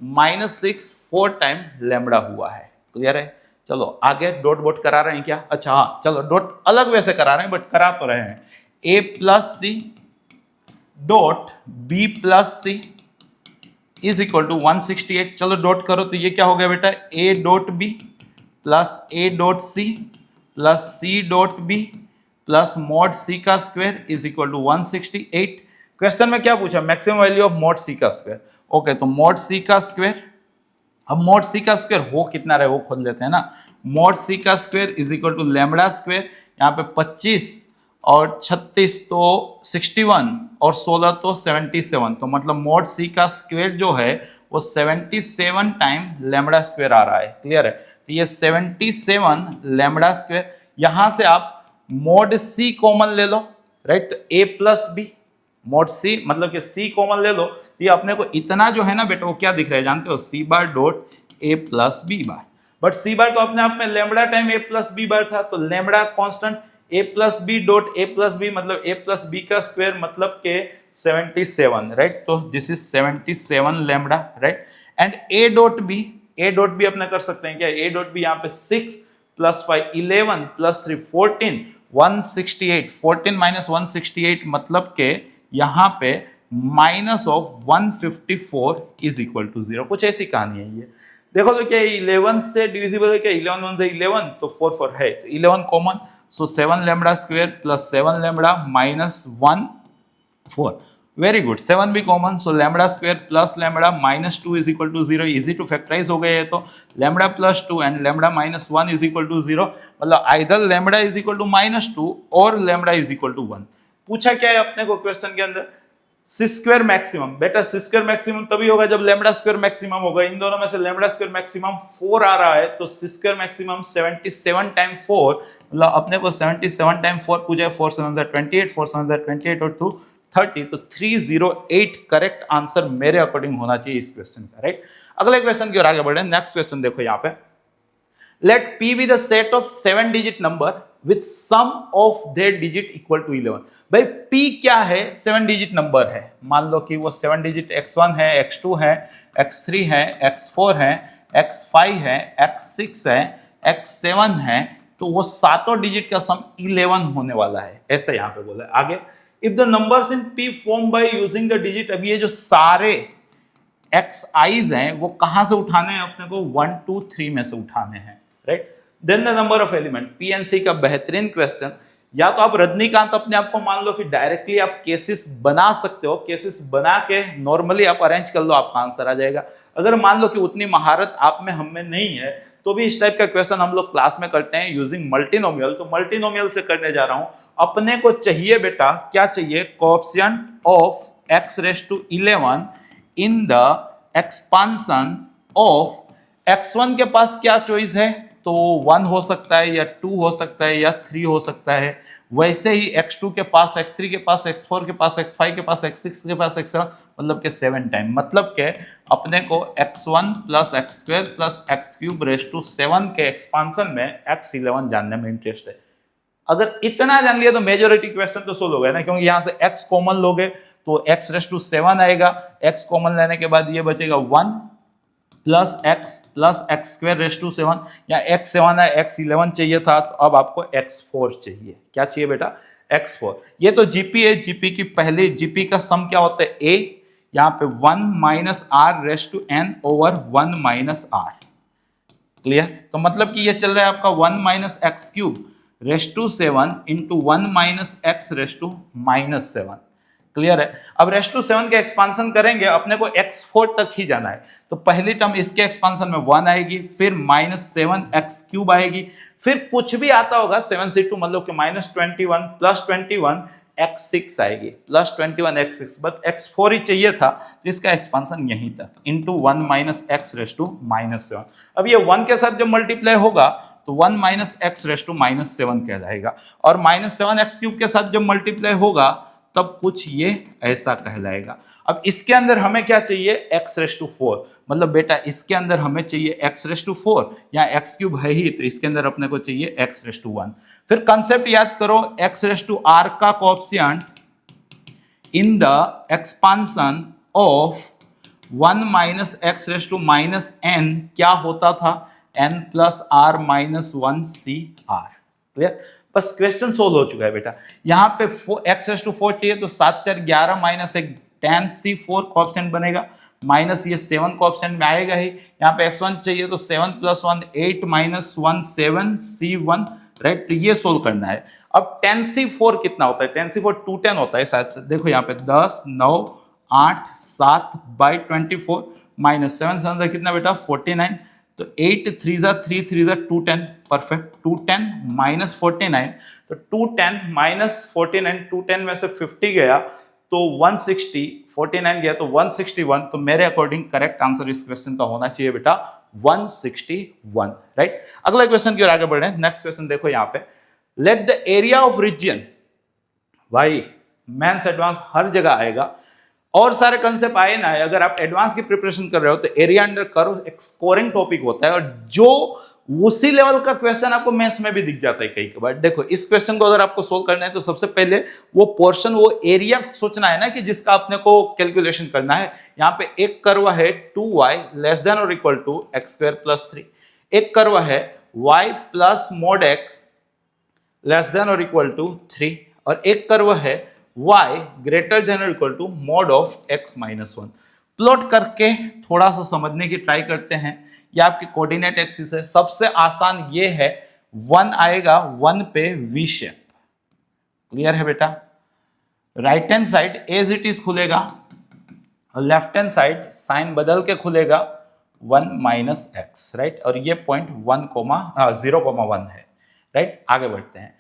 -6 4 टाइम लैम्बडा हुआ है। क्लियर है, चलो आगे डॉट बोट करा रहे हैं क्या, अच्छा हाँ चलो डॉट अलग वैसे करा रहे हैं बट करा तो रहे हैं। a + c dot b + c is equal to 168। चलो डॉट करो तो ये क्या हो गया बेटा, a dot b plus a dot c plus c dot b plus mod c का square is equal to 168। Question में क्या पूछा, maximum value of mod c का स्क्वायर। ओके, तो मॉड c का स्क्वायर, अब मॉड c का square हो कितना रहे वो खोल लेते हैं ना। मॉड c का square is equal to lambda square, यहाँ पे 25 और 36 तो 61 और 16 तो 77, तो मतलब मॉड c का स्क्वायर जो है वो 77 टाइम लैम्बडा स्क्वायर आ रहा है। क्लियर है, तो ये 77 लैम्बडा स्क्वायर, यहां से आप मॉड c कॉमन ले लो राइट, तो a + b मॉड c मतलब कि c कॉमन ले लो, ये अपने को इतना जो है ना बेटा वो क्या दिख रहा है जानते हो, c bar dot a + b bar, but c बार तो अपने आप में लैम्बडा टाइम a + b बार था, तो lambda constant a + b dot a + b मतलब a + b का स्क्वायर मतलब के 77 राइट, तो this is 77 lambda right. And a dot b अपने कर सकते हैं क्या, a डॉट b यहाँ पे 6 + 5 11 + 3 14 168, 14 - 168 मतलब के यहाँ पे -154 इज इक्वल टू 0। कुछ ऐसी कहानी है ये, देखो तो क्या 11 से डिविजिबल है क्या, 11 1 से 11 तो 4 4 है, तो 11 common, so 7 lambda square plus 7 lambda -1 4, very good, 7 भी common, so lambda square plus lambda -2 is equal to 0, easy to factorise हो गए, तो lambda +2 and lambda -1 is equal to 0, मतलब either lambda is equal to -2 और lambda is equal to 1। पूछा क्या है अपने को क्वेश्चन के अंदर, सी स्क्वायर मैक्सिमम, बेटा सी स्क्वायर मैक्सिमम तभी होगा जब लैम्बडा स्क्वायर मैक्सिमम होगा, इन दोनों में से लैम्बडा स्क्वायर मैक्सिमम 4 आ रहा है, तो सी स्क्वायर मैक्सिमम 77 टाइम 4, मतलब अपने को 77 टाइम 4 पूछा है, 4 7 28, 4 7 28 और 2 30, तो 308 करेक्ट आंसर मेरे अकॉर्डिंग होना चाहिए इस क्वेश्चन का राइट। अगले क्वेश्चन की ओर आगे बढ़े, नेक्स्ट क्वेश्चन देखो यहाँ पे, late p be the set of 7 digit number with sum of their digit equal to 11। भाई p क्या है, 7 डिजिट नंबर है, मान लो कि वो 7 डिजिट x1 है, x2 है, x3 है, x4 है, x5 है, x6 है, x7 है, तो वो सातों डिजिट का सम 11 होने वाला है, ऐसे यहाँ पे बोला है। आगे if the numbers in P form by using the digit, अब ये जो सारे xi's हैं वो कहां से उठाने हैं अपने को, 1 2 3 में से उठाने हैं, right. Then the number of element, PNC का बेहतरीन क्वेश्चन। या तो आप रजनीकांत अपने आप को मान लो कि डायरेक्टली आप केसेस बना सकते हो, केसेस बना के नॉर्मली आप अरेंज कर लो, आपका आंसर आ जाएगा। अगर मान लो कि उतनी महारत आप में हम में नहीं है तो भी इस टाइप का क्वेश्चन हम लोग क्लास में करते हैं यूजिंग मल्टीनोमियल। तो मल्टीनोमियल से करने जा रहा हूं। अपने को चाहिए बेटा, क्या चाहिए, coefficient of x⁻11 in the expansion of x1 के पास क्या चॉइस है, तो 1 हो सकता है या 2 हो सकता है या 3 हो सकता है। वैसे ही x2 के पास, x3 के पास, x4 के पास, x5 के पास, x6 के पास, x7 मतलब के 7 टाइम, मतलब के अपने को x1 plus x2 plus x³ raise to 7 के एक्सपांशन में x11 जानने में इंटरेस्ट है। अगर इतना जान लिया तो मेजोरिटी क्वेश्चन तो सोल्व हो गया ना, क्योंकि यहां से x कॉमन लोगे तो x⁻7 आएगा, x कॉमन लेने के बाद ये बचेगा 1 प्लस x² रेज़ टू 7, या x7 है, x11 चाहिए था तो अब आपको x4 चाहिए। क्या चाहिए बेटा, x4। ये तो जीपी है, जीपी की पहले जीपी का सम क्या होता है, a, यहाँ पे 1 minus r raise to n over 1 minus r। Clear, तो मतलब कि ये चल रहा है आपका 1 minus x³ raise to 7 into 1 minus x raise to minus 7। Clear है। अब रेज़ टू 7 के एक्सपांशन करेंगे, अपने को x4 तक ही जाना है, तो पहली टर्म इसके एक्सपांशन में 1 आएगी, फिर -7 x³ आएगी, फिर कुछ भी आता होगा 7 से 2 मतलब कि -21 प्लस 21 x6 आएगी, प्लस 21 x6, बट x4 ही चाहिए था तो इसका एक्सपांशन यहीं तक into 1 minus x raise to -7। अब ये 1 के साथ जब मल्टीप्लाई होगा तो 1 माइनस x रेज़ टू -7 कहलाएगा, और -7 x³ के साथ जब मल्टीप्लाई होगा तब कुछ ये ऐसा कहलाएगा। अब इसके अंदर हमें क्या चाहिए, x⁻4, मतलब बेटा इसके अंदर हमें चाहिए x⁻4, या x³ है ही तो इसके अंदर अपने को चाहिए x⁻1। फिर कंसेप्ट याद करो, x⁻r का coefficient in the expansion of 1 minus x⁻n क्या होता था, n plus r minus 1cr। Clear, बस क्वेश्चन सोल्व हो चुका है बेटा। यहाँ पे x⁻4 चाहिए तो 7 4 11 माइनस 1 10c4 कोएफिशिएंट बनेगा, माइनस ये 7 कोएफिशिएंट में आएगा ही। यहाँ पे x1 चाहिए तो 7 प्लस 1 8 माइनस 1 7c1, राइट, तो ये सोल्व करना है। अब 10c4 कितना होता है, 10c4 210 होता है शायद से, देखो यहाँ पे 10 9 8 7 बाई 24 माइनस 7 7 कितना बेटा 49, तो 8 3 3 3 210, परफेक्ट। 210 माइनस 49, तो 210 माइनस 49, 210 में से 50 गया तो 160, 49 गया तो 161, तो मेरे अकॉर्डिंग करेक्ट आंसर इस क्वेश्चन का होना चाहिए बेटा 161, राइट। अगला क्वेश्चन की ओर आगे बढ़े। नेक्स्ट क्वेश्चन देखो यहाँ पे, let the area of region, भाई मेंस एडवांस हर जगह आएगा और सारे कंसेप्ट आए ना आए, अगर आप एडवांस की प्रिपरेशन कर रहे हो तो एरिया अंडर कर्व एक स्कोरिंग टॉपिक होता है, और जो उसी लेवल का क्वेश्चन आपको मैथ्स में भी दिख जाता है कई बार। देखो इस क्वेश्चन को अगर आपको सोल्व करना है तो सबसे पहले वो पोर्शन, वो एरिया सोचना है ना कि जिसका अपने को कैलकुलेशन करना है। यहाँ पे एक कर्व है 2y लेस देन और इक्वल टू x² प्लस 3, एक कर्व है y plus mod x less than और इक्वल टू 3, और एक कर्व है y ग्रेटर देन और equal to mod of x minus 1। Plot करके थोड़ा सा समझने की ट्राई करते हैं। ये आपकी कोऑर्डिनेट एक्सिस है। सबसे आसान ये है, 1 आएगा, 1 पे v शेप। क्लियर है बेटा। Right hand side as it is खुलेगा, और लेफ्ट हैंड साइड साइन बदल के खुलेगा 1 माइनस एक्स, राइट, और ये पॉइंट 0,1 है, राइट। आगे बढ़ते हैं।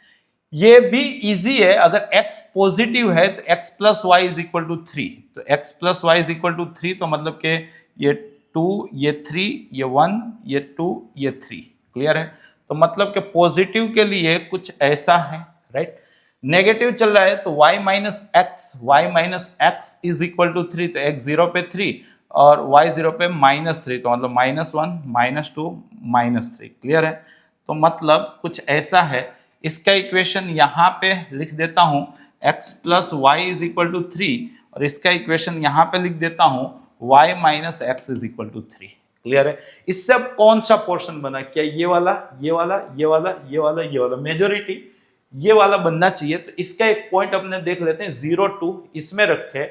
ये भी इजी है, अगर x पॉजिटिव है तो x plus y is equal to 3, तो x plus y is equal to 3, तो मतलब के ये 2 ये 3 ये 1 ये 2 ये 3। क्लियर है। तो मतलब के पॉजिटिव के लिए कुछ ऐसा है, राइट। नेगेटिव चल रहा है तो y minus x is equal to 3, तो x 0 पे 3 और y 0 पे -3, तो मतलब -1 -2 -3। क्लियर है। तो मतलब कुछ ऐसा है। इसका इक्वेशन यहाँ पे लिख देता हूं, x plus y is equal to 3, और इसका इक्वेशन यहाँ पे लिख देता हूं y minus x is equal to 3। Clear है। इससे अब कौन सा पोर्शन बना, क्या ये वाला, ये वाला, ये वाला, ये वाला, ये वाला, मेजोरिटी ये वाला बनना चाहिए। तो इसका एक पॉइंट अपने देख लेते हैं, 0 2 इसमें रखे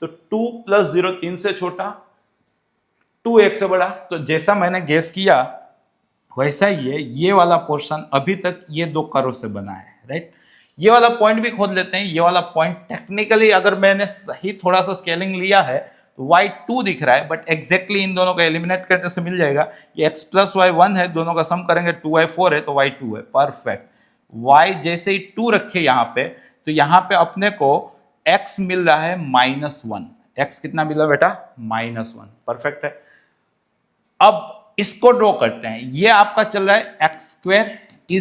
तो 2 + 0 3 से छोटा, 2 1 से बड़ा। तो जैसा मैंने गेस किया वैसा ही है, ये वाला पोर्शन अभी तक ये दो कर्व से बना है, राइट। ये वाला पॉइंट भी खोद लेते हैं। ये वाला पॉइंट टेक्निकली अगर मैंने सही थोड़ा सा स्केलिंग लिया है तो y2 दिख रहा है, बट एग्जैक्टली इन दोनों को एलिमिनेट करने से मिल जाएगा। ये x + y 1 है, दोनों का सम करेंगे 2y 4 है तो y2 है, परफेक्ट। y जैसे ही 2 रखे यहाँ पे, तो यहाँ पे अपने को x मिल रहा है -1। x कितना मिला बेटा? -1, परफेक्ट है। अब इसको ड्रॉ करते हैं। ये आपका चल रहा है x² =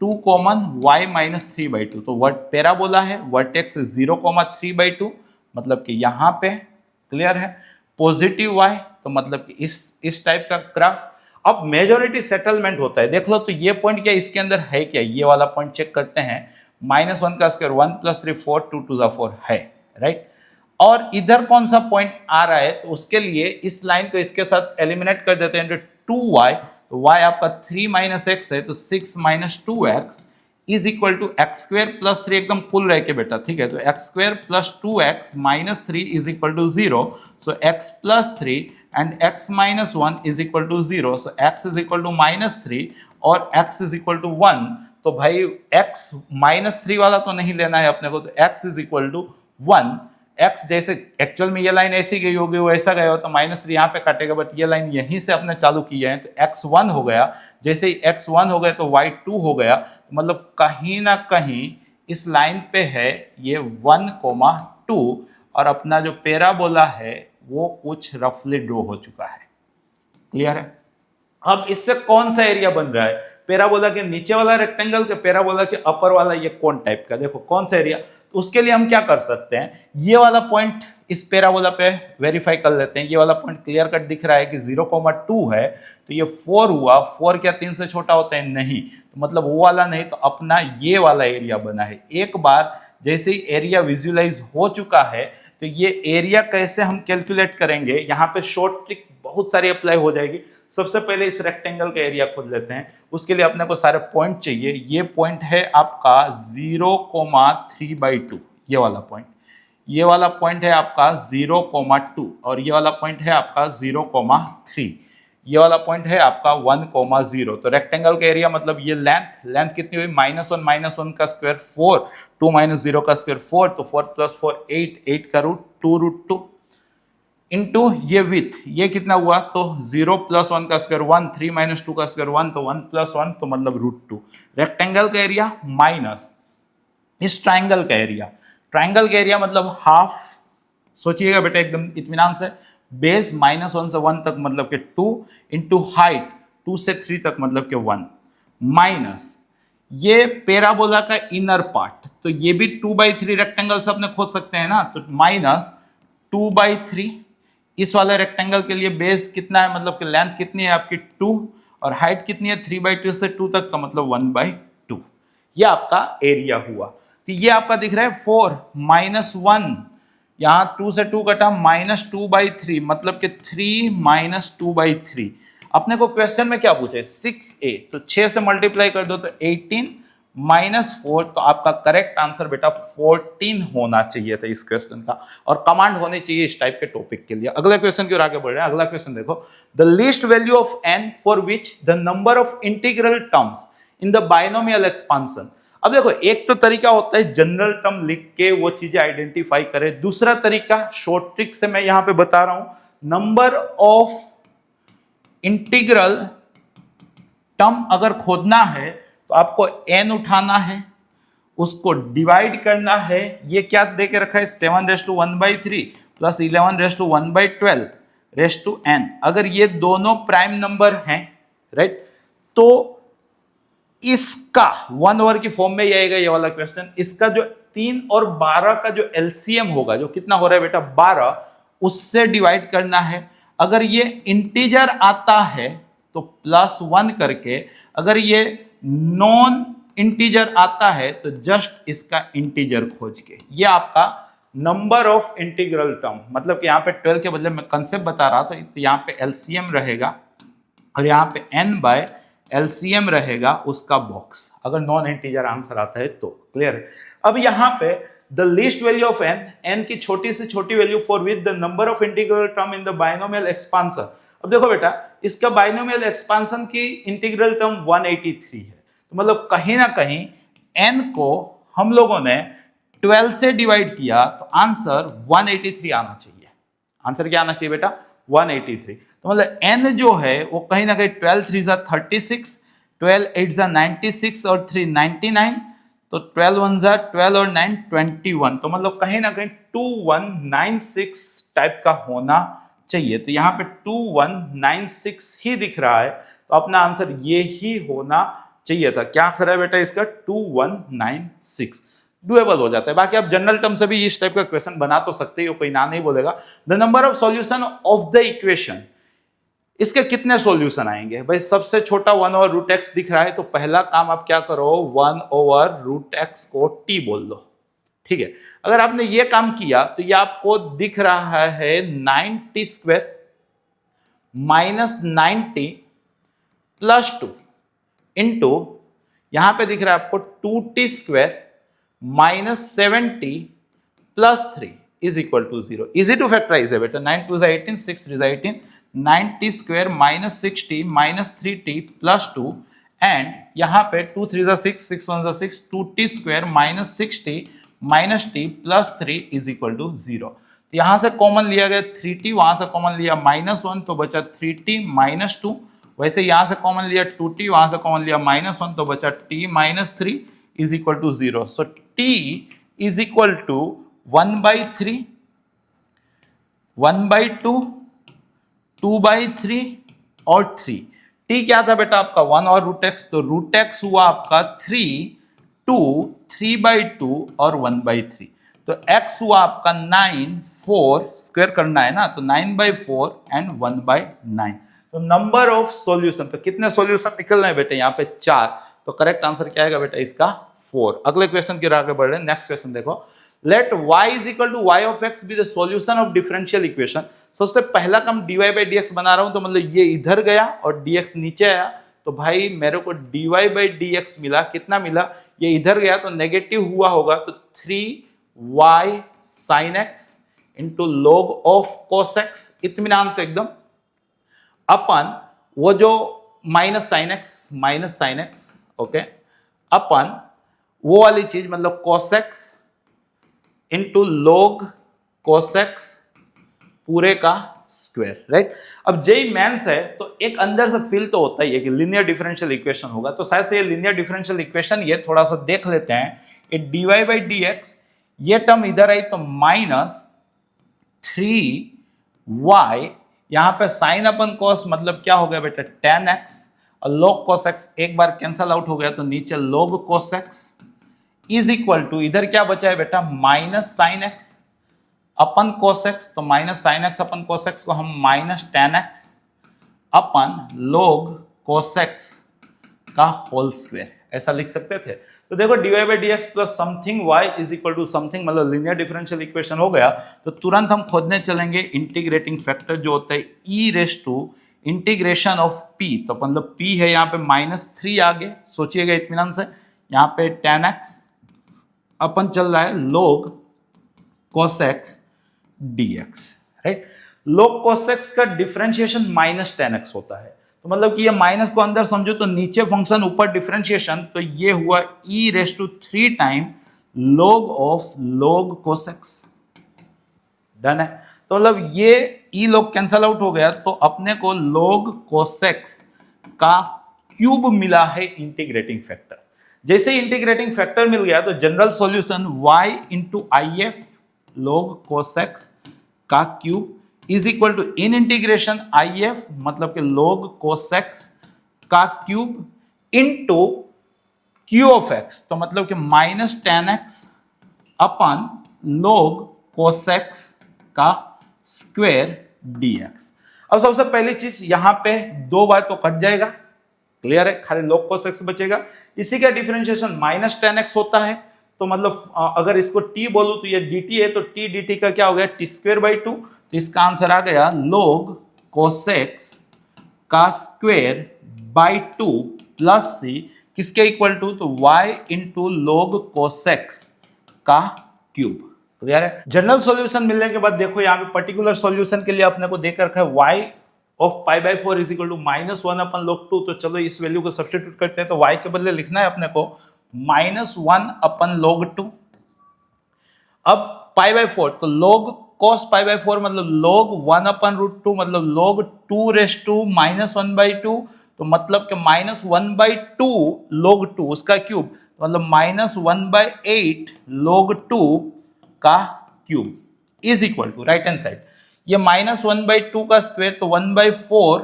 2 कॉमन y - 3/2। तो वर्ड पैराबोला है, वर्टेक्स 0,3/2, मतलब कि यहाँ पे क्लियर है। पॉजिटिव y तो मतलब कि इस टाइप का ग्राफ। अब मेजॉरिटी सेटलमेंट होता है, देख लो। तो ये पॉइंट क्या इसके अंदर है क्या? ये वाला पॉइंट चेक करते हैं। -1 का स्क्वायर 1 + 3 4 2 2 4 है, राइट। और इधर कौन सा पॉइंट आ रहा है? तो उसके लिए इस लाइन को इसके साथ एलिमिनेट कर देते हैं, 2y। तो y आपका 3 - x है, तो 6 - 2x = x² + 3 एकदम कुल रह के बेटा, ठीक है। तो x² + 2x - 3 = 0। So x + 3 and x - 1 = 0। So x -3 और x = 1। तो भाई x -3 वाला तो नहीं लेना है अपने को, तो x = 1। x जैसे एक्चुअल में ये लाइन ऐसी गई होगी, वो ऐसा गया हो तो -3 यहाँ पे काटेगा, बट ये लाइन यहीं से अपने चालू की है तो x1 हो गया। जैसे ही x1 हो गया तो y2 हो गया। तो मतलब कहीं ना कहीं इस लाइन पे है ये 1,2 और अपना जो पैराबोला है वो कुछ रफली ड्रॉ हो चुका है, क्लियर है। अब इससे कौन सा एरिया बन रहा है? पैराबोला के नीचे वाला रेक्टेंगल के पैराबोला के अपर वाला ये कौन टाइप का? देखो कौन सा एरिया। तो उसके लिए हम क्या कर सकते हैं, ये वाला पॉइंट इस पैराबोला पे वेरीफाई कर लेते हैं। ये वाला पॉइंट क्लियर कट दिख रहा है कि 0,2 है, तो ये 4 हुआ। 4 क्या 3 से छोटा होता है? नहीं, तो मतलब वो वाला नहीं, तो अपना ये वाला एरिया बना है। एक बार जैसे ही एरिया विजुअलाइज हो चुका है, तो ये एरिया कैसे हम कैलकुलेट करेंगे, यहाँ पे शॉर्ट ट्रिक बहुत सारी अप्लाई हो जाएगी। सबसे पहले इस रेक्टेंगल का एरिया खोज लेते हैं। उसके लिए अपने को सारे पॉइंट चाहिए। ये पॉइंट है आपका 0,3/2, ये वाला पॉइंट। ये वाला पॉइंट है आपका 0,2 और ये वाला पॉइंट है आपका 0,3। ये वाला पॉइंट है आपका 1,0। तो रेक्टेंगल का एरिया मतलब ये लेंथ कितनी हुई? -1 का स्क्वायर 4, 2 - 0 का स्क्वायर 4, तो 4 + 4 8, 8 का रूट 2√2 इंटू ये विथ, ये कितना हुआ? तो 0 + 1 का स्क्वायर 1, 3 - 2 का स्क्वायर 1, तो 1 + 1 तो मतलब √2। रेक्टेंगल का एरिया माइनस इस ट्राइंगल का एरिया। ट्राइंगल का एरिया मतलब हाफ। सोचिएगा बेटा एकदम इत्मीनान से। बेस -1 से 1 तक मतलब कि 2 इंटू हाइट 2 से 3 तक मतलब कि 1 माइनस ये पैराबोला का इनर पार्ट। तो ये भी 2/3 रेक्टेंगल से अपने खोज सकते हैं ना, तो -2/3। इस वाले रेक्टेंगल के लिए बेस कितना है, मतलब कि लेंथ कितनी है आपकी 2 और हाइट कितनी है 3/2 से 2 तक का मतलब 1/2। ये आपका एरिया हुआ। तो ये आपका दिख रहा है 4 -1, यहाँ 2 से 2 कटा -2/3 मतलब कि 3 - 2/3। अपने को क्वेश्चन में क्या पूछे? 6a, तो 6 से मल्टीप्लाई कर दो तो 18 -4, तो आपका करेक्ट आंसर बेटा 14 होना चाहिए था इस क्वेश्चन का। और कमांड होनी चाहिए इस टाइप के टॉपिक के लिए। अगला क्वेश्चन की ओर आगे बढ़ रहे हैं। अगला क्वेश्चन देखो, the least value of n for which the number of integral terms in the binomial expansion. अब देखो, एक तो तरीका होता है जनरल टर्म लिख के वो चीजें आइडेंटिफाई करे। दूसरा तरीका शॉर्ट ट्रिक से मैं यहां पे बता रहा हूं, नंबर ऑफ इंटीग्रल टर्म अगर खोजना है तो आपको n उठाना है, उसको डिवाइड करना है। ये क्या दे के रखा है? 7⁻1/3 प्लस 11⁻1/12 अगर ये दोनों प्राइम नंबर हैं, राइट, तो इसका 1 ओवर की फॉर्म में ही आएगा ये वाला क्वेश्चन। इसका जो 3 और 12 का जो एलसीएम होगा, जो कितना हो रहा है बेटा 12, उससे डिवाइड करना है। अगर ये इंटीजर आता है तो +1 करके, अगर ये नॉन इंटीजर आता है तो जस्ट इसका इंटीजर खोज के। ये आपका नंबर ऑफ इंटीग्रल टर्म, मतलब कि यहाँ पे 12 के बदले मैं कंसेप्ट बता रहा था, तो यहाँ पे एलसीएम रहेगा और यहाँ पे n बाय एलसीएम रहेगा उसका बॉक्स, अगर नॉन इंटीजर आंसर आता है तो। क्लियर है? अब यहां पे the least value of n की छोटी से छोटी value for with the number of integral term in the binomial expansion. अब देखो बेटा, इसका बाइनोमियल एक्सपांशन की इंटीग्रल टर्म 183 है, तो मतलब कहीं ना कहीं n को हम लोगों ने 12 से डिवाइड किया तो आंसर 183 आना चाहिए। आंसर क्या आना चाहिए बेटा? 183। तो मतलब n जो है वो कहीं ना कहीं 12 3 जा 36, 12 8 जा 96 और 3 99, तो 12 1 जा 12 और 9 21, तो मतलब कहीं ना कहीं 2196 टाइप का होना चाहिए। तो यहाँ पे 2196 ही दिख रहा है, तो अपना आंसर ये ही होना चाहिए था। क्या आंसर है बेटा इसका? 2196। डुएबल हो जाता है। बाकी आप जनरल टर्म से भी इस टाइप का क्वेश्चन बना तो सकते हो, कोई ना नहीं बोलेगा। The number of solution of the equation, इसके कितने सॉल्यूशन आएंगे भाई? सबसे छोटा 1 ओवर रूट एक्स दिख रहा है, तो पहला काम आप क्या करो, 1 ओवर रूट एक्स को टी बोल दो। ठीक है, अगर आपने ये काम किया तो ये आपको दिख रहा है 9t square minus 9t plus 2 into, यहां पे दिख रहा है आपको 2t square minus 7t plus 3 is equal to 0। Easy to factorise है बेटा। 9 2 18, 6 3 18, 9t square minus 6t minus 3t plus 2, and यहां पे 2 3 6, 6 1 6, 2t square minus 6t minus t plus 3 is equal to 0। तो यहां से कॉमन लिया गया 3t, वहां से कॉमन लिया -1 तो बचा 3t माइनस 2, वैसे यहां से कॉमन लिया 2t, वहां से कॉमन लिया -1 तो बचा t minus 3 is equal to 0। So t is equal to 1/3, 1/2, 2/3 और 3। t क्या था बेटा आपका? 1 और रूट एक्स, तो रूट एक्स हुआ आपका 3, 2, 3/2 और 1/3, तो x हुआ आपका 9, 4 स्क्वायर करना है ना, तो 9/4 एंड 1/9। तो नंबर ऑफ सॉल्यूशन, तो कितने सॉल्यूशन निकल रहे हैं बेटे? यहाँ पे 4, तो करेक्ट आंसर क्या आएगा बेटा इसका? 4। अगले क्वेश्चन की आगे बढ़ रहे हैं। नेक्स्ट क्वेश्चन देखो, let y is equal to y of x be the solution of differential equation. सबसे पहला काम dy/dx बना रहा हूं, तो मतलब ये इधर गया और dx नीचे आया, तो भाई मेरे को dy/dx मिला। कितना मिला? ये इधर गया तो नेगेटिव हुआ होगा, तो 3y sin x into log of cos x, इत्मीनान से एकदम, अपन वो जो माइनस साइन एक्स ओके, अपन वो वाली चीज मतलब cos x into log cos x पूरे का स्क्वायर, राइट। अब जेई मेंस है तो एक अंदर से फील तो होता ही है कि लीनियर डिफरेंशियल इक्वेशन होगा, तो शायद से ये लीनियर डिफरेंशियल इक्वेशन ये थोड़ा सा देख लेते हैं। ये dy/dx, ये टर्म इधर आई तो -3y, यहां पे साइन अपन cos मतलब क्या हो गया बेटा? tan x, और log cos x एक बार कैंसल आउट हो गया, तो नीचे log cos x is equal to, इधर क्या बचा है बेटा? माइनस साइन x अपन cos x, तो माइनस साइन x अपन cos x को हम माइनस tan x अपन log cos x का होल स्क्वायर, ऐसा लिख सकते थे। तो देखो dy/dx plus something y is equal to something, मतलब लीनियर डिफरेंशियल इक्वेशन हो गया। तो तुरंत हम खोजने चलेंगे इंटीग्रेटिंग फैक्टर जो होता है e raise to integration of p, तो मतलब p है यहाँ पे -3 आगे, सोचिएगा इत्मीनान से। यहाँ पे tan x अपन चल रहा है log cos x dx, right. log cos x का डिफरेंशिएशन -tan x होता है, तो मतलब कि ये माइनस को अंदर समझो तो नीचे फंक्शन, ऊपर डिफरेंशिएशन, तो ये हुआ e⁻³ time log of log cos x। Done है। तो मतलब ये e log कैंसल आउट हो गया, तो अपने को log cos x का क्यूब मिला है इंटीग्रेटिंग फैक्टर। जैसे इंटीग्रेटिंग फैक्टर मिल गया तो general solution y into IF log cos x का cube is equal to in integration IF मतलब कि log cos x का cube into q of x, तो मतलब कि -tan x अपन log cos x का स्क्वायर dx। अब सबसे पहली चीज यहां पे 2 बार तो कट जाएगा, क्लियर है, खाली log cos x बचेगा। इसी का डिफरेंशिएशन -tan x होता है, तो मतलब अगर इसको t बोलूं तो ये dt है, तो t dt का क्या हो गया? t²/2, तो इसका आंसर आ गया log cos x का स्क्वायर बाय 2 प्लस सी किसके इक्वल टू, तो y into log cos x का क्यूब। तो यार जनरल सॉल्यूशन मिलने के बाद देखो यहाँ पे पर्टिकुलर सॉल्यूशन के लिए अपने को देकर रखा है y of pi by 4 is equal to -1 अपन log 2। तो चलो इस वैल्यू को सब्स्टिट्यूट करते हैं, तो y के बदले लिखना है अपने को -1 अपन log 2। अब पाई बाई 4 तो log cos पाई बाई 4 मतलब log 1 अपन √2 मतलब log 2 रेस टू -1/2, तो मतलब कि -1/2 log 2 उसका क्यूब, मतलब -1/8 log 2 का cube is equal to right hand side ये -1/2 का स्क्वायर, तो 1/4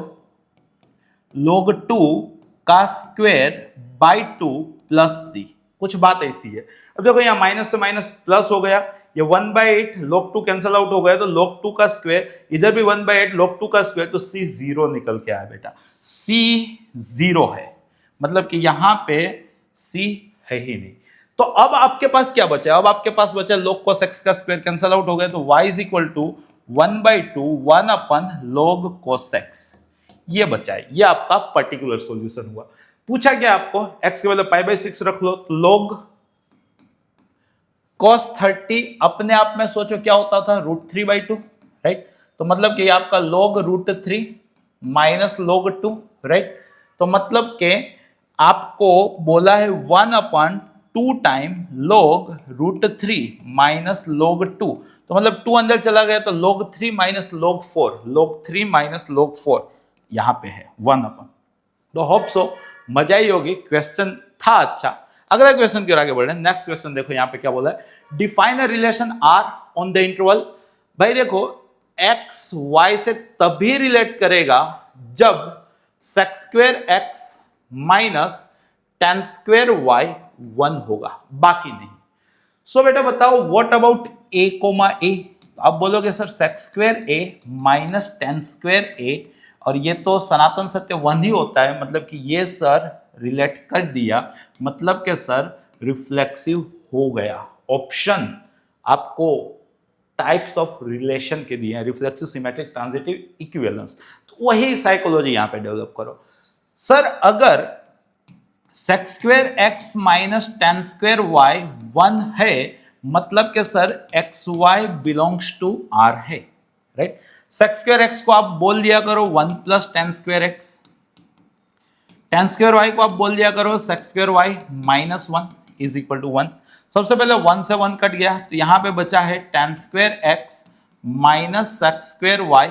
log 2 का स्क्वायर बाई 2 प्लस सी। कुछ बात ऐसी है, अब देखो यहाँ माइनस से माइनस प्लस हो गया, ये 1/8 log 2 कैंसिल आउट हो गया, तो log 2 का स्क्वायर, इधर भी 1/8 log 2 का स्क्वायर, तो c 0 निकल के आया बेटा, c 0 है, मतलब कि यहां पे c है ही नहीं। तो अब आपके पास क्या बचा, अब आपके पास बचा log cos x का स्क्वायर कैंसिल आउट हो गया, तो y इज इक्वल टू 1/2 1 अपन log cos x, ये बचा है। ये आपका पर्टिकुलर सॉल्यूशन हुआ। पूछा क्या आपको, x के बदले पाई बाई 6 रख लो, log cos 30 अपने आप में सोचो क्या होता था, √3/2 राइट, तो मतलब कि आपका log √3 माइनस log 2 राइट, तो मतलब के आपको बोला है 1/2 टाइम log √3 माइनस log 2, तो मतलब 2 अंदर चला गया, तो log 3 minus log 4, log 3 minus log 4 यहां पे है 1/। तो होप सो मजा ही होगी, क्वेश्चन था अच्छा। अगला क्वेश्चन की ओर आगे बढ़ रहे हैं। नेक्स्ट क्वेश्चन देखो यहाँ पे क्या बोला है, define a relation R on the interval. भाई देखो एक्स वाई से तभी रिलेट करेगा जब sec² x minus tan² y 1 होगा, बाकी नहीं। सो बेटा बताओ what about a comma a, आप बोलोगे sir sec² a minus tan² a, और ये तो सनातन सत्य 1 ही होता है, मतलब कि ये सर रिलेट कर दिया, मतलब कि सर रिफ्लेक्सिव हो गया। ऑप्शन आपको टाइप्स ऑफ रिलेशन के दिए हैं, रिफ्लेक्सिव, सिमेट्रिक, ट्रांजिटिव, इक्विवेलेंस, तो वही साइकोलॉजी यहां पे डेवलप करो। सर अगर sec² x minus tan² y 1 है, मतलब कि sir xy belongs to r है राइट। sec² x को आप बोल दिया करो 1 plus tan² x, tan² y को आप बोल दिया करो sec² y minus 1 is equal to 1। सबसे पहले 1 से 1 कट गया, तो यहां पे बचा है tan² x minus sec² y,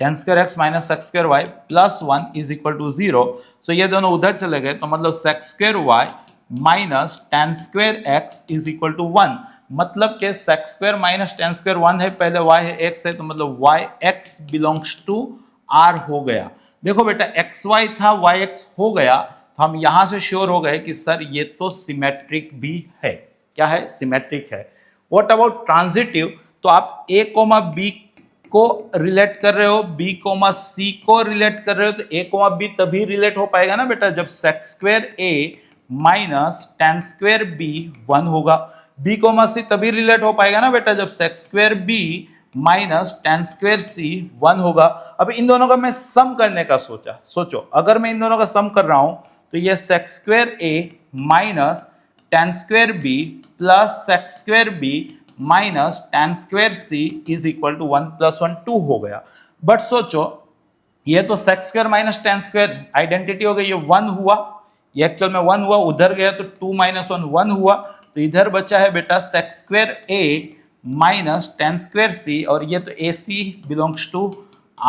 tan² x minus sec² y plus 1 is equal to 0। So ये दोनों उधर चले गए, तो मतलब sec² y minus tan² x is equal to 1, मतलब के sec² माइनस tan² 1 है, पहले y है x है, तो मतलब y x belongs to r हो गया। देखो बेटा xy था yx हो गया, तो हम यहां से श्योर हो गए कि सर ये तो सिमेट्रिक भी है। क्या है, सिमेट्रिक है। व्हाट अबाउट ट्रांजिटिव, तो आप a कोमा b को रिलेट कर रहे हो, b कोमा c को रिलेट कर रहे हो, तो a कोमा b तभी रिलेट हो पाएगा ना बेटा जब sec² a minus tan² b 1 होगा। b कोमा c तभी रिलेट हो पाएगा ना बेटा जब sec² b minus tan² c 1 होगा। अब इन दोनों का मैं सम करने का सोचा, सोचो अगर मैं इन दोनों का सम कर रहा हूं, तो ये sec² a minus tan² b plus sec² b minus tan² c is equal to 1 plus 1 2 हो गया। बट सोचो ये तो sec² माइनस tan² आइडेंटिटी हो गई, ये 1 हुआ, ये एक्चुअल में 1 हुआ, उधर गया तो 2 माइनस 1 1 हुआ, तो इधर बचा है बेटा sec² a minus tan² c, और ये तो ac बिलोंग्स टू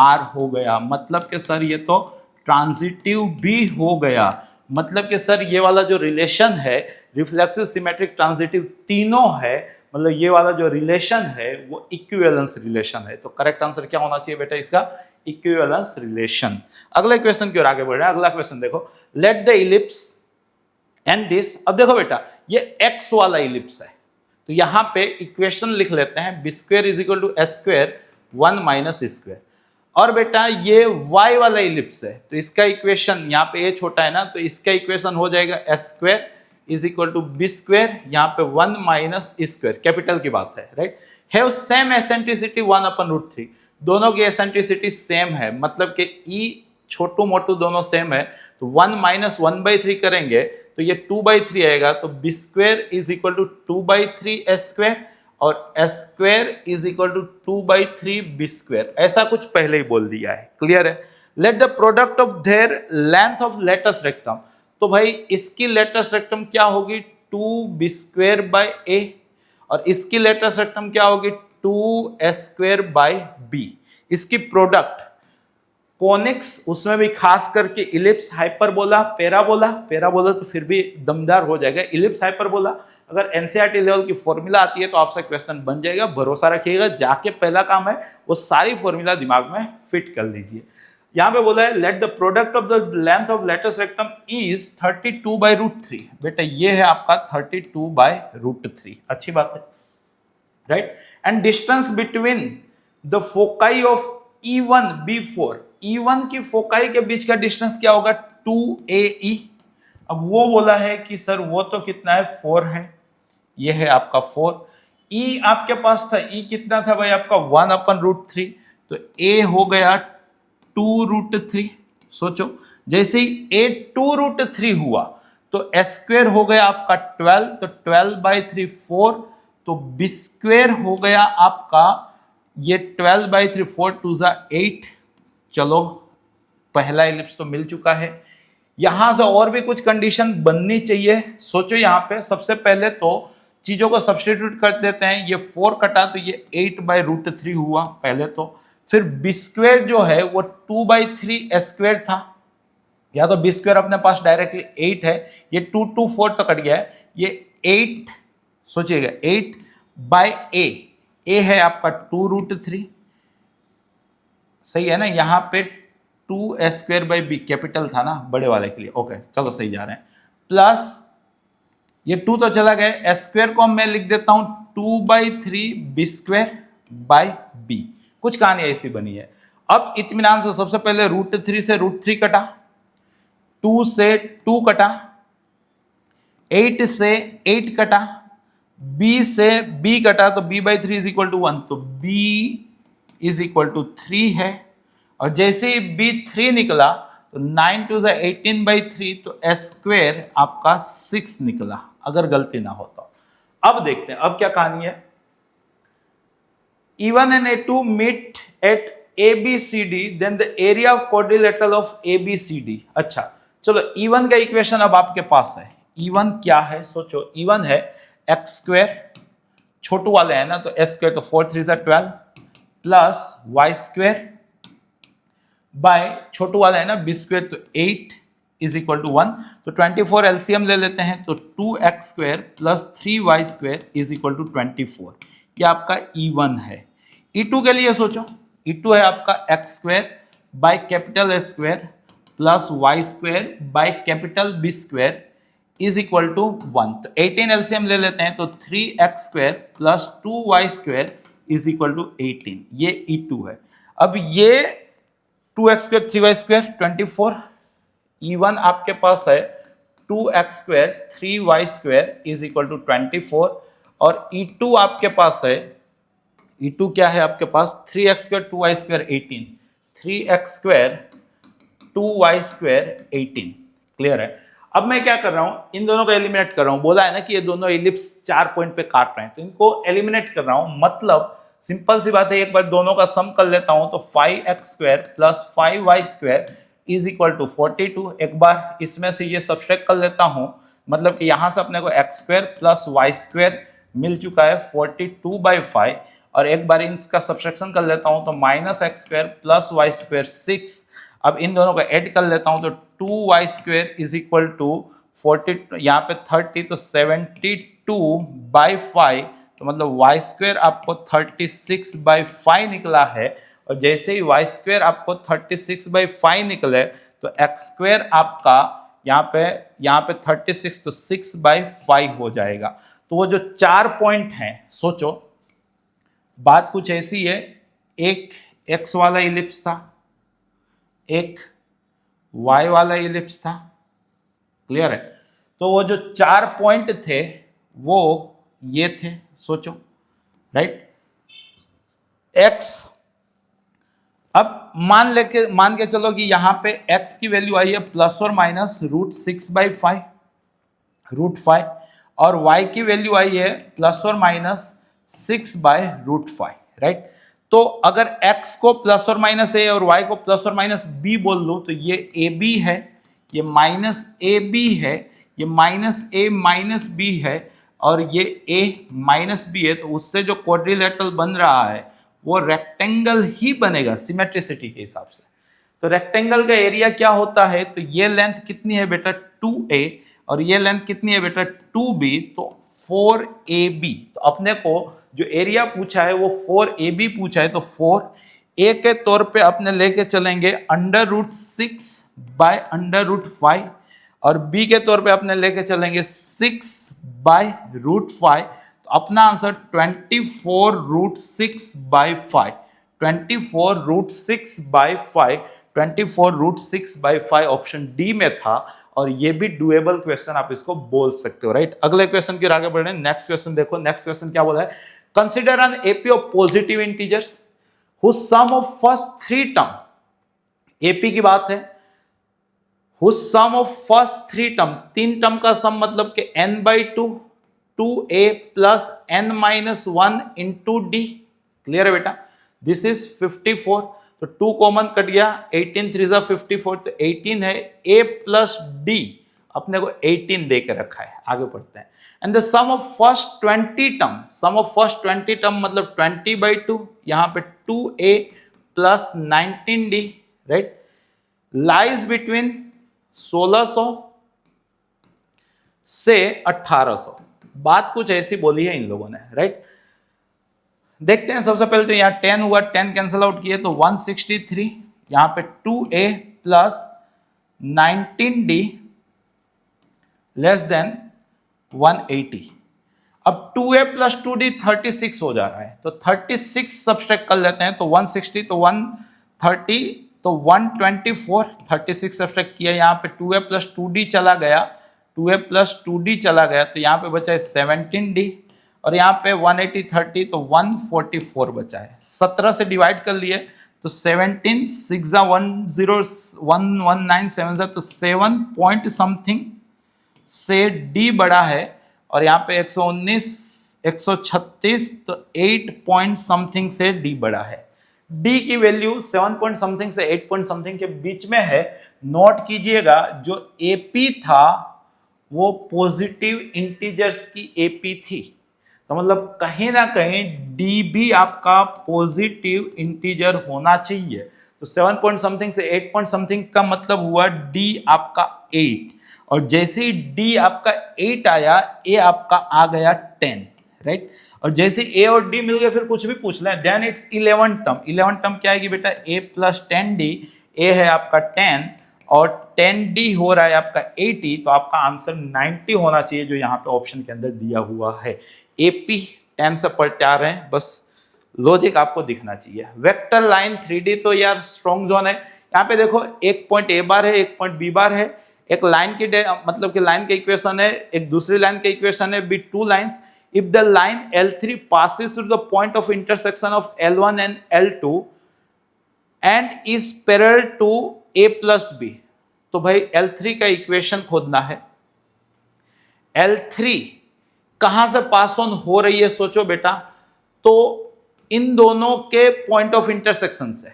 r हो गया, मतलब कि सर ये तो ट्रांजिटिव भी हो गया। मतलब कि सर ये वाला जो रिलेशन है, रिफ्लेक्सिव, सिमेट्रिक, ट्रांजिटिव तीनों है, मतलब ये वाला जो रिलेशन है वो इक्विवेलेंस रिलेशन है। तो करेक्ट आंसर क्या होना चाहिए बेटा इसका, इक्विवेलेंस रिलेशन। अगले क्वेश्चन की ओर आगे बढ़ रहे हैं। अगला क्वेश्चन देखो, let the ellipse and this. अब देखो बेटा ये x वाला इलिप्स है, तो यहां पे इक्वेशन लिख लेते हैं, b² is equal to s² 1 minus square. और बेटा ये y वाला इलिप्स है, तो इसका इक्वेशन यहाँ पे a छोटा है ना, तो इसका इक्वेशन हो जाएगा s² is equal to b², यहाँ पे 1 माइनस स्क्वायर, कैपिटल की बात है राइट। हैव सेम एसेंट्रिसिटी 1/√3, दोनों की एसेंट्रिसिटी सेम है, मतलब कि e छोटू मोटू दोनों सेम है, तो 1 माइनस 1/3 करेंगे तो ये 2/3 आएगा, तो b square is equal to 2/3 s square और s square is equal to 2/3 b square. ऐसा कुछ पहले ही बोल दिया है, क्लियर है। Let the product of their length of latus rectum, तो भाई इसकी लेटस रेक्टम क्या होगी 2b स्क्वेयर बाय a और इसकी लेटस रेक्टम क्या होगी 2s स्क्वेयर बाय b। इसकी प्रोडक्ट कोनिक्स, उसमें भी खास करके इलिप्स, हाइपरबोला, पैराबोला, पैराबोला तो फिर भी दमदार हो जाएगा, इलिप्स, हाइपरबोला, अगर एनसीईआरटी लेवल की फॉर्मूला आती है तो आपसे क्वेश्चन बन जाएगा, भरोसा रखिएगा, जाके पहला काम है वो सारी फॉर्मूला दिमाग में फिट कर लीजिए। यहां पे बोला है let the product of the length of latus rectum is 32/√3। बेटा ये है आपका 32/√3, अच्छी बात है, right. And distance between the foci of E1 B4, E1 की फोकाई के बीच का डिस्टेंस क्या होगा 2AE। अब वो बोला है कि सर वो तो कितना है 4 है, ये है आपका 4। E आपके पास था, E कितना था भाई आपका 1/√3, तो A हो गया 2√3। सोचो जैसे ही A 2√3 हुआ तो S स्क्वेयर हो गया आपका 12, तो 12/3 4, तो B स्क्वेयर हो गया आपका ये 12/3 4 2 8। चलो पहला इलिप्स तो मिल चुका है। यहां से और भी कुछ कंडीशन बननी चाहिए। सोचो यहां पे सबसे पहले तो चीजों को सब्स्टिट्यूट कर देते हैं, ये 4 कटा तो ये 8/√3 हुआ पहले तो, फिर बी स्क्वेयर जो है वो 2/3 एस स्क्वेयर था, या तो बी स्क्वेयर अपने पास डायरेक्टली 8 है, ये 2 2 4 तो कट गया है, ये 8, सोचिएगा 8/a, a है आपका 2√3, सही है ना। यहां पे 2s square by B capital था ना बड़े वाले के लिए, ओके चलो सही जा रहे हैं, प्लस ये 2 तो चला गया, एस स्क्वेयर को मैं लिख देता हूं 2/3 बी स्क्वेयर बाई बी। कुछ कहानी ऐसी बनी है। अब इत्मीनान से सबसे पहले √3 से √3 कटा, 2 से 2 कटा, 8 से 8 कटा, b से b कटा तो b/3 इज इक्वल टू 1, तो b इज इक्वल टू 3 है। और जैसे ही b 3 निकला तो 9 2 18/3, तो s स्क्वेयर आपका 6 निकला, अगर गलती ना हो तो। अब देखते हैं अब क्या कहानी है। E1 and A2 meet at ABCD, then the area of quadrilateral of ABCD। अच्छा चलो E1 का इक्वेशन अब आपके पास है। E1 क्या है सोचो, E1 है x स्क्वेयर, छोटू वाले है ना तो s स्क्वेयर, तो 4 3 12 प्लस y स्क्वेयर बाय छोटू वाला है ना b स्क्वेयर, तो 8 इज इक्वल टू 1, तो 24 एलसीएम ले लेते हैं, तो 2x square plus 3y square is equal to 24। ये आपका E1 है। E2 के लिए सोचो, E2 है आपका x square by capital S square plus y square by capital B square is equal to 1, तो 18 एलसीएम ले लेते हैं, तो 3x square plus 2y square is equal to 18, ये E2 है। अब ये 2x square 3y square 24, E1 आपके पास है 2x square 3y square is equal to 24, और E2 आपके पास है, E2 क्या है आपके पास 3x square 2y square 18, 3x square 2y square 18, clear है। अब मैं क्या कर रहा हूं, इन दोनों को एलिमिनेट कर रहा हूं। बोला है ना कि ये दोनों इलिप्स 4 पॉइंट पे काट रहे हैं, तो इनको एलिमिनेट कर रहा हूं। मतलब सिंपल सी बात है, एक बार दोनों का सम कर लेता हूं, तो 5x square plus 5y square is equal to 42। एक बार इसमें से ये सब्सट्रैक्ट कर लेता हूं, मतलब कि यहां से अपने को x square plus y square मिल चुका है 42/5, और एक बार इसका सब्सट्रैक्शन कर लेता हूं तो -x square plus y square 6। अब इन दोनों को ऐड कर लेता हूं तो 2y square is equal to 40, यहाँ पे 30 तो 72/5, तो मतलब y स्क्वेयर आपको 36/5 निकला है। और जैसे ही y स्क्वेयर आपको 36/5 निकले तो x स्क्वेयर आपका यहाँ पे 36, तो 6/5 हो जाएगा। तो वो जो 4 पॉइंट हैं, सोचो बात कुछ ऐसी है, एक x वाला इलिप्स था, एक y वाला इलिप्स था, क्लियर है। तो वो जो 4 पॉइंट थे वो ये थे, सोचो, राइट। x अब मान के चलो कि यहाँ पे x की वैल्यू आई है प्लस और माइनस √6/5 √5 और y की वैल्यू आई है प्लस और माइनस 6/√5, राइट। तो अगर x को प्लस और माइनस a और y को प्लस और माइनस b बोल लो तो ये ab है, ये माइनस ab है, ये माइनस a माइनस b है और ये a माइनस b है। तो उससे जो क्वाड्रिलेटरल बन रहा है वो रेक्टेंगल ही बनेगा सिमेट्रिसिटी के हिसाब से। तो रेक्टेंगल का एरिया क्या होता है, तो ये लेंथ कितनी है बेटा 2a और ये लेंथ कितनी है बेटा 2b, तो 4ab। तो अपने को जो एरिया पूछा है वो 4ab पूछा है, तो 4a के तौर पे अपने लेके चलेंगे √6/√5 और b के तौर पे अपने लेके चलेंगे 6/√5। तो अपना आंसर 24√6/5, 24√6/5, 24√6/5 ऑप्शन डी में था और ये भी डुएबल क्वेश्चन आप इसको बोल सकते हो, राइट। अगले क्वेश्चन की ओर आगे बढ़ रहे हैं। नेक्स्ट क्वेश्चन देखो, नेक्स्ट क्वेश्चन क्या बोला है, consider an AP of positive integers whose sum of first 3 term, AP की बात है, whose sum of first 3 term, 3 term का सम मतलब कि n/2 2a plus n-1 into D, clear है बेटा। दिस इज 54, तो 2 कॉमन कट गया, 18 3 54, तो 18 है, a प्लस डी अपने को 18 दे के रखा है। आगे पढ़ते हैं। And the sum of first 20 term, sum of first 20 term मतलब 20/2, यहां पे 2a plus 19d, right, lies between 1600 से 1800। बात कुछ ऐसी बोली है इन लोगों ने, राइट। देखते हैं। सबसे पहले तो यहाँ 10 हुआ, 10 कैंसिल आउट किए तो 163, यहां पे 2a plus 19d less than 180। अब 2a प्लस 2d 36 हो जा रहा है, तो 36 सब्सट्रैक्ट कर लेते हैं, तो 160 तो 130 तो 124, 36 सब्सट्रैक्ट किया, यहाँ पे 2a प्लस 2d चला गया, 2a प्लस 2d चला गया, तो यहाँ पे बचा है 17d और यहाँ पे 180 30 तो 144 बचा है। 17 से डिवाइड कर लिए तो 17 6 119 तो 7 पॉइंट समथिंग से d बड़ा है और यहाँ पे 119 136 तो 8 पॉइंट समथिंग से d बड़ा है। d की वैल्यू 7 पॉइंट समथिंग से 8 पॉइंट समथिंग के बीच में है। नोट कीजिएगा जो AP था वो पॉजिटिव इंटीजर्स की AP थी, तो मतलब कहीं ना कहीं d भी आपका पॉजिटिव इंटीजर होना चाहिए। तो 7 पॉइंट समथिंग से 8 पॉइंट समथिंग का मतलब हुआ d आपका 8 और जैसे ही d आपका 8 आया a आपका आ गया 10, राइट। और जैसे a और d मिल गए फिर कुछ भी पूछ लें, देन इट्स 11 टर्म। 11 टर्म क्या आएगी बेटा, a प्लस 10d, a है आपका 10 और 10d हो रहा है आपका 80, तो आपका आंसर 90 होना चाहिए जो यहाँ पे ऑप्शन के अंदर दिया हुआ है। AP 10 से पढ़ते आ रहे हैं, बस लॉजिक आपको दिखना चाहिए। वेक्टर लाइन 3D तो यार स्ट्रॉन्ग जोन है। यहाँ पे देखो एक पॉइंट A बार है, एक पॉइंट B बार है, एक लाइन की मतलब कि लाइन का इक्वेशन है, एक दूसरी लाइन का इक्वेशन है, be two lines. If the line L3 passes through the point of intersection of L1 and L2 and is parallel to A plus B, तो भाई L3 का इक्वेशन खोदना है। L3 कहां से पास ऑन हो रही है सोचो बेटा, तो इन दोनों के पॉइंट ऑफ इंटरसेक्शन से।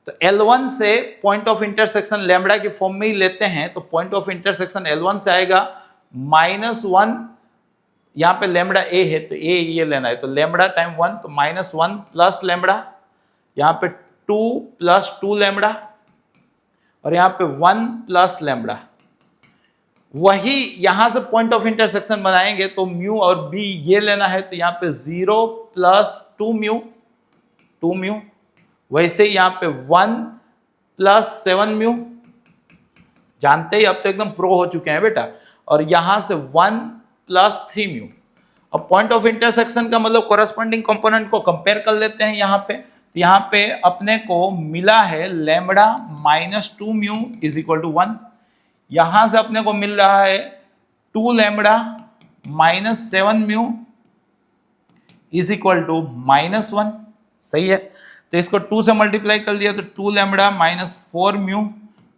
तो L1 से पॉइंट ऑफ इंटरसेक्शन लैम्बडा की फॉर्म में ही लेते हैं, तो पॉइंट ऑफ इंटरसेक्शन L1 से आएगा -1, यहां पे लैम्बडा A है तो A ये लेना है, तो लैम्बडा टाइम 1 तो -1 प्लस लैम्बडा, यहां पे 2 प्लस 2 लैम्बडा और यहां पे 1 प्लस लैम्बडा। वही यहां से पॉइंट ऑफ इंटरसेक्शन बनाएंगे तो म्यू और बी ये लेना है, तो यहां पे 0 प्लस 2 म्यू, वैसे यहां पे 1 प्लस 7 म्यू, जानते ही अब तो एकदम प्रो हो चुके हैं बेटा, और यहां से 1 प्लस 3 म्यू। अब पॉइंट ऑफ इंटरसेक्शन का मतलब कोरस्पॉन्डिंग कंपोनेंट को कंपेयर कर लेते हैं यहां पे, तो यहां पे अपने को मिला है lambda -2 mu is equal to 1, यहां से अपने को मिल रहा है 2 lambda -7 mu is equal to -1, सही है। तो इसको 2 से मल्टीप्लाई कर दिया तो 2 lambda minus 4 mu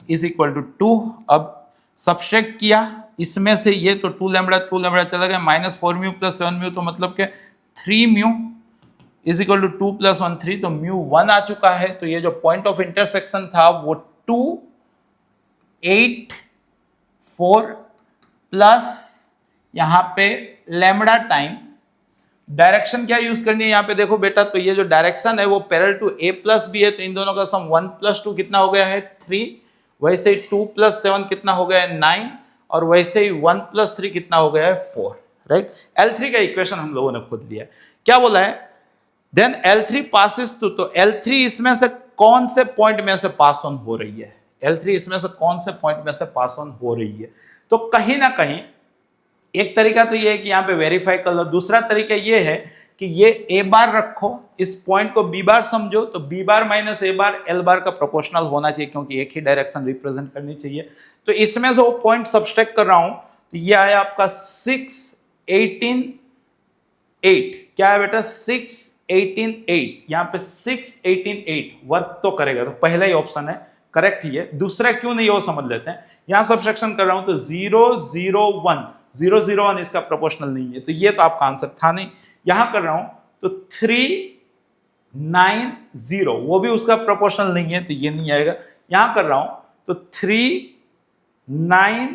is equal to 2। अब सब्ट्रैक्ट किया इसमें से ये, तो 2 लैम्बडा चला गया, माइनस 4 म्यू प्लस 7 म्यू, तो मतलब के 3 mu is equal to 2 plus 1 3, तो म्यू 1 आ चुका है। तो ये जो पॉइंट ऑफ इंटरसेक्शन था वो 2 8 4 प्लस यहाँ पे लैम्बडा टाइम डायरेक्शन क्या यूज करनी है यहाँ पे देखो बेटा, तो ये जो डायरेक्शन है वो parallel to A plus B है, तो इन दोनों का सम 1 प्लस 2 कितना हो गया है 3, वैसे ही 2 प्लस 7 कितना हो गया है 9, और वैसे ही 1 प्लस 3 कितना हो गया है 4, राइट। L3 का इक्वेशन हम लोगों ने खुद लिया है। क्या बोला है, देन L3 पासिस टू, तो L3 इसमें से कौन से पॉइंट में से पास ऑन हो रही है, L3 इसमें से कौन से पॉइंट में से पास ऑन हो रही है। तो कहीं ना कहीं एक तरीका तो ये है कि यहाँ पे वेरीफाई कर लो, दूसरा तरीका ये है कि ये ए बार रखो, इस पॉइंट को बी बार समझो, तो बी बार माइनस ए बार एल बार का प्रोपोर्शनल होना चाहिए, क्योंकि एक ही डायरेक्शन रिप्रेजेंट करनी चाहिए। तो इसमें से वो पॉइंट सब्सट्रैक्ट कर रहा हूं, तो ये आया आपका 6 18 8। क्या है बेटा 6 18 8, यहाँ पे 6 18 8 वर्क तो करेगा, तो पहला ही ऑप्शन है करेक्ट ही है। दूसरा क्यों नहीं, वो समझ लेते हैं। यहां सब्सट्रैक्शन कर रहा हूं तो 0 0 1 0 0 1 इसका प्रोपोर्शनल नहीं है, तो ये तो आपका आंसर था नहीं। यहां कर रहा हूं तो 3 9 0, वो भी उसका प्रोपोर्शनल नहीं है, तो ये नहीं आएगा। यहां कर रहा हूं तो 3 9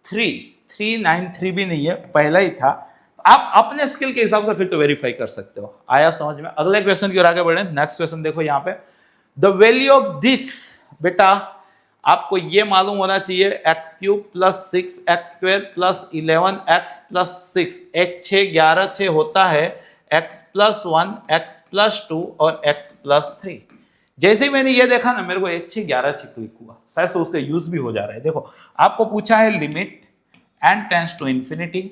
3 3 9 3 भी नहीं है, पहला ही था। आप अपने स्किल के हिसाब से फिर तो वेरीफाई कर सकते हो। आया समझ में। अगले क्वेश्चन की ओर आगे बढ़े। नेक्स्ट क्वेश्चन देखो यहाँ पे, द वैल्यू ऑफ दिस, बेटा आपको ये मालूम होना चाहिए, x cube plus 6 x square plus 11 x plus 6, एक 6 11 6 होता है, एक्स प्लस 1 एक्स प्लस 2 और एक्स प्लस 3। जैसे ही मैंने ये देखा ना, मेरे को 1 6 11 6 क्लिक हुआ, शायद से उसका यूज भी हो जा रहा है। देखो आपको पूछा है limit n tends to infinity,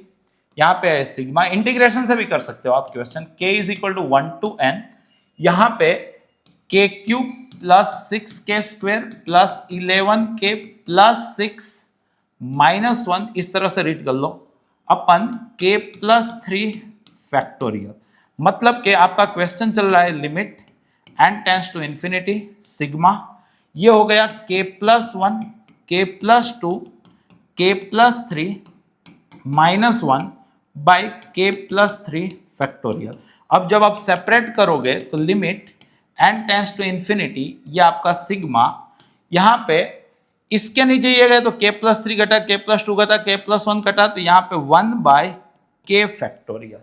यहाँ पे है सिग्मा, इंटीग्रेशन से भी कर सकते हो आप question, k is equal to 1 to n, यहाँ पे k cube plus 6k square plus 11k plus 6 minus 1, इस तरह से रीड कर लो, अपन k प्लस 3 फैक्टोरियल। मतलब कि आपका क्वेश्चन चल रहा है limit n tends to infinity sigma, ये हो गया k plus 1 k plus 2 k plus 3 minus 1 by k plus 3 factorial. अब जब आप सेपरेट करोगे तो limit n tends to infinity, ये आपका सिग्मा, यहां पे इसके नीचे ये गए तो k प्लस 3 घटा, k प्लस 2 घटा, k प्लस 1 घटा, तो यहां पे 1 बाय k फैक्टोरियल।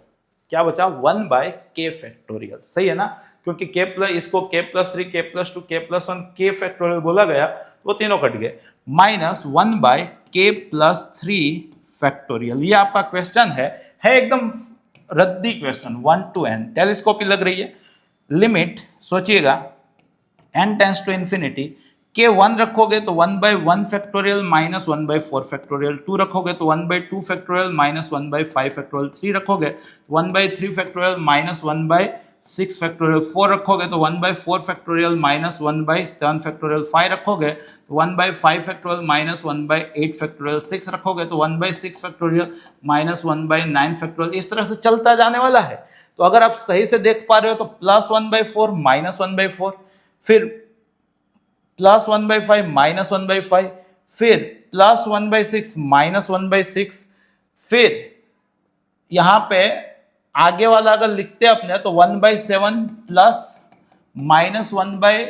क्या बचा 1 बाय k फैक्टोरियल, सही है ना, क्योंकि k प्लस, इसको k plus 3 k plus 2 k plus 1 k factorial बोला गया, वो तीनों कट गए, minus 1 by k plus 3 factorial. ये आपका क्वेश्चन है एकदम रद्दी क्वेश्चन, 1 टू n, टेलीस्कोपी लग रही है। लिमिट सोचिएगा n टेंस टू इंफिनिटी, के 1 रखोगे तो 1 by 1 factorial minus 1 by 4 factorial, 2 रखोगे तो 1 by 2 factorial minus 1 by 5 factorial, 3 रखोगे 1 by 3 factorial minus 1 by 6 factorial, 4 रखोगे तो 1 by 4 factorial minus 1 by 7 factorial, 5 रखोगे तो 1 by 5 factorial minus 1 by 8 factorial, 6 रखोगे तो 1 by 6 factorial minus 1 by 9 factorial, इस तरह से चलता जाने वाला है। तो अगर आप सही से देख पा रहे हो तो प्लस 1 बाई 4 माइनस 1 बाई 4, फिर प्लस 1 बाई 5 माइनस 1 बाई 5, फिर प्लस 1 बाई 6 माइनस 1 बाई 6, फिर यहां पे आगे वाला अगर लिखते अपने तो 1 बाई 7 प्लस माइनस 1 बाई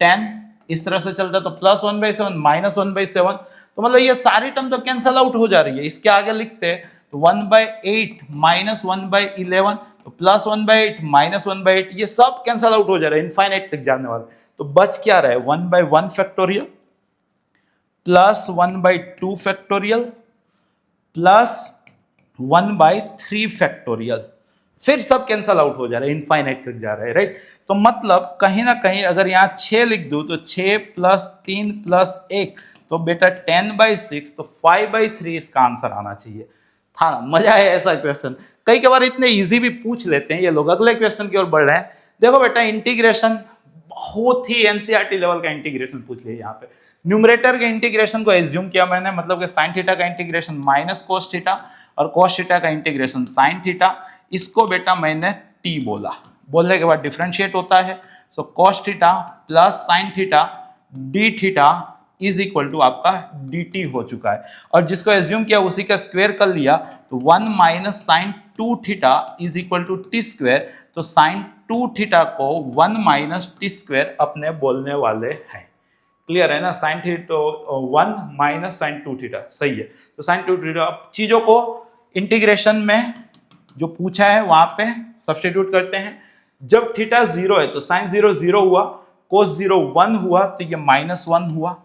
10, इस तरह से चलता, तो प्लस 1 बाई 7 माइनस 1 बाई 7, तो मतलब ये सारी टर्म तो कैंसल आउट हो जा रही है। इसके आगे लिखते तो 1 बाई 8 माइनस 1 बाई 11, तो प्लस 1 बाई 8 माइनस 1 बाई 8, ये सब कैंसल आउट हो जा रहा है, इनफाइनाइट तक जाने वाला। तो बच क्या रहा है 1 by 1 factorial plus 1 by 2 factorial plus 1 by 3 factorial, फिर सब कैंसल आउट हो जा रहा है, इनफाइनाइट तक जा रहा है, राइट। तो मतलब कहीं ना कहीं अगर यहां 6 लिख दूं तो 6 प्लस 3 प्लस 1, तो बेटा 10 बाई 6, तो 5 बाई 3 इसका आंसर आना चाहिए था। मजा है ऐसा क्वेश्चन, कई बार इतने इजी भी पूछ लेते हैं ये लोग। अगले क्वेश्चन की ओर बढ़ रहे हैं। देखो बेटा इंटीग्रेशन बहुत ही एनसीईआरटी लेवल का इंटीग्रेशन पूछ लिया। यहाँ पे न्यूमरेटर के इंटीग्रेशन को एज्यूम किया मैंने, मतलब कि साइन थीटा का इंटीग्रेशन माइनस कोस थीटा और कोस थीटा का इंटीग्रेशन साइन थीटा, इसको बेटा मैंने टी बोला, बोलने के बाद डिफरेंशिएट होता है। So cos theta plus sine theta d theta is equal to आपका डी टी हो चुका है, और जिसको एज्यूम किया उसी का स्क्वायर कर लिया, तो 1 minus sine 2 theta is equal to t square. तो साइन 2 थीटा को 1 माइनस टी स्क्वायर अपने बोलने वाले हैं। क्लियर है ना? Sine theta 1 minus sine 2 theta, सही है। तो साइन 2 थीटा, अब चीजों को इंटीग्रेशन में जो पूछा है वहां पे सब्स्टिट्यूट करते हैं। जब थीटा 0 है तो साइन 0 0 हुआ, कोस 0 1 हुआ, तो ये -1 हुआ।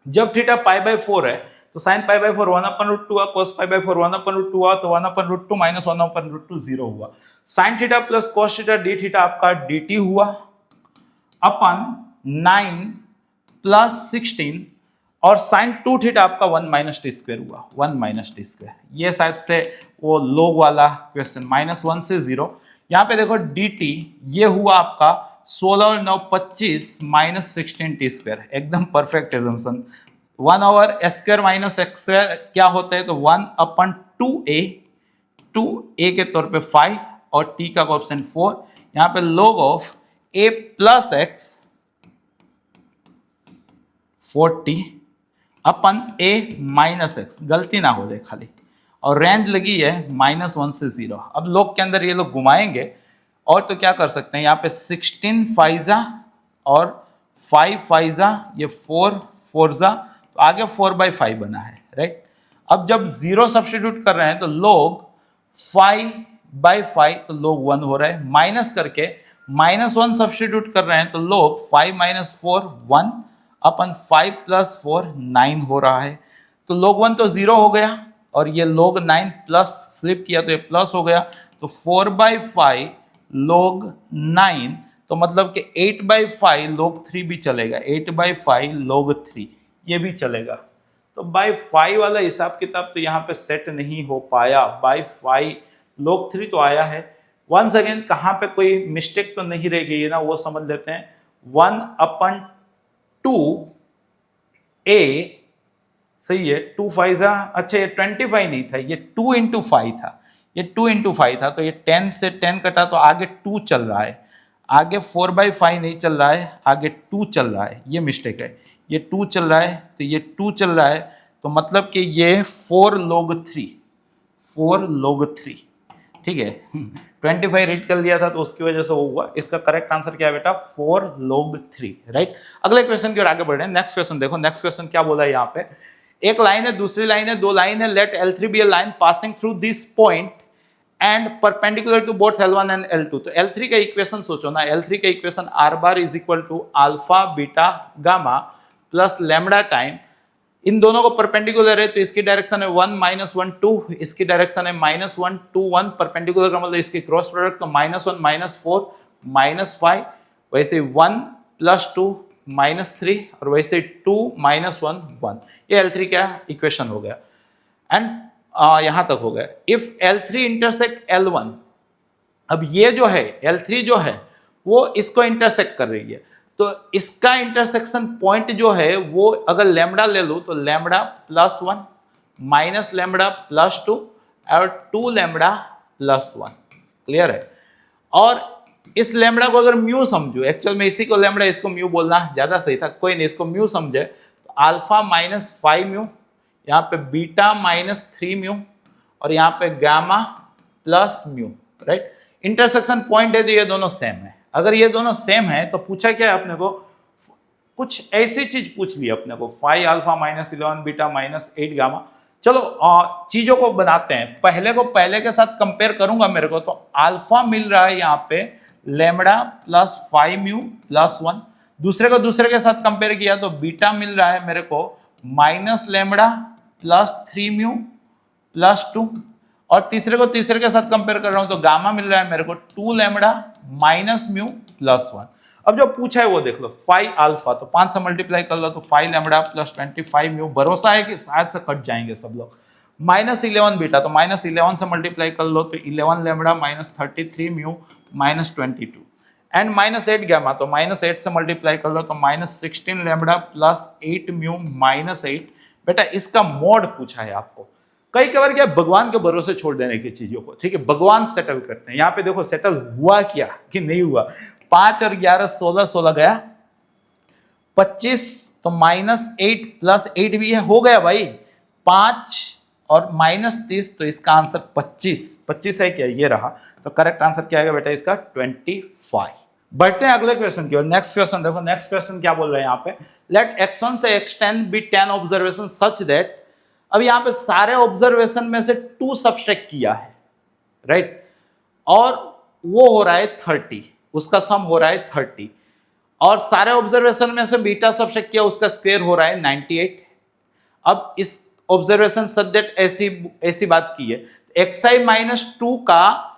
जब थीटा π/4 है तो साइन π/4 1/√2 हुआ, कोस π/4 1/√2 हुआ, तो 1/√2 माइनस 1/√2 0 हुआ। Sine theta plus cos theta d theta आपका dt हुआ अपन 9 प्लस 16, और साइन 2 थीटा आपका 1 माइनस टी स्क्वायर हुआ, 1 माइनस टी स्क्वायर। ये शायद से वो लोग वाला क्वेश्चन, -1 से 0। यहाँ पे देखो dt ये हुआ आपका 16 और 9 25 माइनस 16 टी स्क्वायर, एकदम perfect assumption. 1 over s square minus x square क्या होता है, तो 1/2a, 2a के तौर पे 5 और t का ऑप्शन 4। यहाँ पे log of a plus x 40 upon a minus x, गलती ना हो जाए खाली, और रेंज लगी है -1 से 0। अब लोग के अंदर ये लोग घुमाएंगे, और तो क्या कर सकते हैं, यहाँ पे 16 फाइजा और 5 फाइजा, ये 4 फोरजा, तो आगे 4/5 बना है, राइट। अब जब 0 सब्स्टिट्यूट कर रहे हैं तो लोग 5/5, तो लोग 1 हो रहा है, माइनस करके -1 सब्स्टिट्यूट कर रहे हैं तो लोग 5 - 4 1 अपन 5 + 4 9 हो रहा है। तो log 1 तो 0 हो गया, और ये log 9 प्लस फ्लिप किया तो ये प्लस हो गया, तो 4/5 log 9, तो मतलब कि 8/5 log 3 भी चलेगा, 8/5 log 3 ये भी चलेगा। तो बाय 5 वाला हिसाब किताब तो यहाँ पे सेट नहीं हो पाया, बाय 5 log 3 तो आया है। वंस अगेन कहाँ पे कोई मिस्टेक तो नहीं रह गई है ना, वो समझ लेते हैं। 1/2a, सही है, 2 फाइजा, अच्छा ये 25 नहीं था, ये 2 × 5 था, ये 2 × 5 था, तो ये 10 से 10 कटा तो आगे 2 चल रहा है, आगे 4/5 नहीं चल रहा है, आगे 2 चल रहा है, ये मिस्टेक है। ये 2 चल रहा है तो ये 2 चल रहा है, तो मतलब कि ये 4 log 3, 4 log 3, ठीक है। 25 रीड कर लिया था तो उसकी वजह से वो हुआ। इसका करेक्ट आंसर क्या है बेटा, 4 log 3, राइट। अगले क्वेश्चन की ओर आगे बढ़ रहे हैं। नेक्स्ट क्वेश्चन देखो, नेक्स्ट क्वेश्चन क्या बोला है यहाँ पे, एक लाइन है, दूसरी लाइन है, दो लाइन है, let L3 be a line passing through this point and perpendicular to both L1 and L2। तो L3 का इक्वेशन सोचो ना, L3 का equation R bar is equal to alpha beta gamma plus lambda time, इन दोनों को perpendicular है तो इसकी डायरेक्शन है 1 - 1 2, इसकी डायरेक्शन है -1 2 1, परपेंडिकुलर का मतलब इसकी क्रॉस प्रोडक्ट, तो -1 - 4 -5, वैसे 1 + 2 -3, और वैसे 2 - 1 1। ये L3 का इक्वेशन हो गया, एंड यहां तक हो गया। इफ L3 इंटरसेक्ट L1, अब ये जो है L3 जो है वो इसको इंटरसेक्ट कर रही है, तो इसका इंटरसेक्शन पॉइंट जो है वो अगर लैम्बडा ले लो तो लैम्बडा +1 माइनस लैम्बडा +2 और 2 लैम्बडा +1, क्लियर है। और इस लैम्बडा को अगर म्यू समझो, एक्चुअल में इसी को लैम्बडा, इसको म्यू बोलना ज्यादा सही था, कोई नहीं, इसको म्यू समझे तो अल्फा -5 म्यू, यहाँ पे बीटा -3 म्यू, और यहाँ पे gamma plus mu, right. Intersection point है तो ये दोनों सेम है। अगर ये दोनों सेम है तो पूछा क्या है अपने को, कुछ ऐसी चीज पूछ ली अपने को, 5 अल्फा -11 बीटा -8 गामा। चलो चीजों को बनाते हैं, पहले को पहले के साथ कंपेयर करूंगा मेरे को, तो अल्फा मिल रहा है यहाँ पे लैम्बडा +5 म्यू +1, दूसरे को दूसरे के साथ कंपेयर किया तो बीटा मिल रहा है मेरे को माइनस लैम्बडा +3 म्यू +2, और तीसरे को तीसरे के साथ कंपेयर कर रहा हूं तो गामा मिल रहा है मेरे को 2 लैम्बडा माइनस म्यू +1। अब जो पूछा है वो देख लो, 5 अल्फा, तो 5 से मल्टीप्लाई कर लो तो 5 लैम्बडा +25 म्यू, भरोसा है कि शायद से कट जाएंगे सब लोग। -11 बीटा, तो -11 से मल्टीप्लाई कर लो तो 11 लैम्बडा -33 म्यू -22, एंड -8 गामा, तो -8 से मल्टीप्लाई कर लो तो -16 लैम्बडा +8 म्यू -8। बेटा इसका मोड पूछा है आपको, कई बार क्या भगवान के भरोसे छोड़ देने की चीजों को, ठीक है, भगवान सेटल करते हैं। यहाँ पे देखो सेटल हुआ क्या कि नहीं हुआ, 5 और 11 16, 16 गया 25, तो -8 + 8 भी है, हो गया भाई 5 और -30, तो इसका आंसर 25 है क्या, ये रहा। तो करेक्ट आंसर क्या आएगा बेटा इसका 25। बढ़ते हैं अगले क्वेश्चन की ओर। नेक्स्ट क्वेश्चन देखो, नेक्स्ट क्वेश्चन क्या बोल रहे हैं यहाँ पे, लेट x1 से x10 B 10 observation such that, अब यहाँ पे सारे ऑब्जर्वेशन में से 2 सब्सट्रैक्ट किया है, राइट, और वो हो रहा है 30, उसका सम हो रहा है 30, और सारे ऑब्जर्वेशन में से बीटा सब्सट्रैक्ट किया, उसका स्क्वायर हो रहा है 98। अब इस ऑब्जर्वेशन सब्जेक्ट ऐसी बात की है, xi -2 का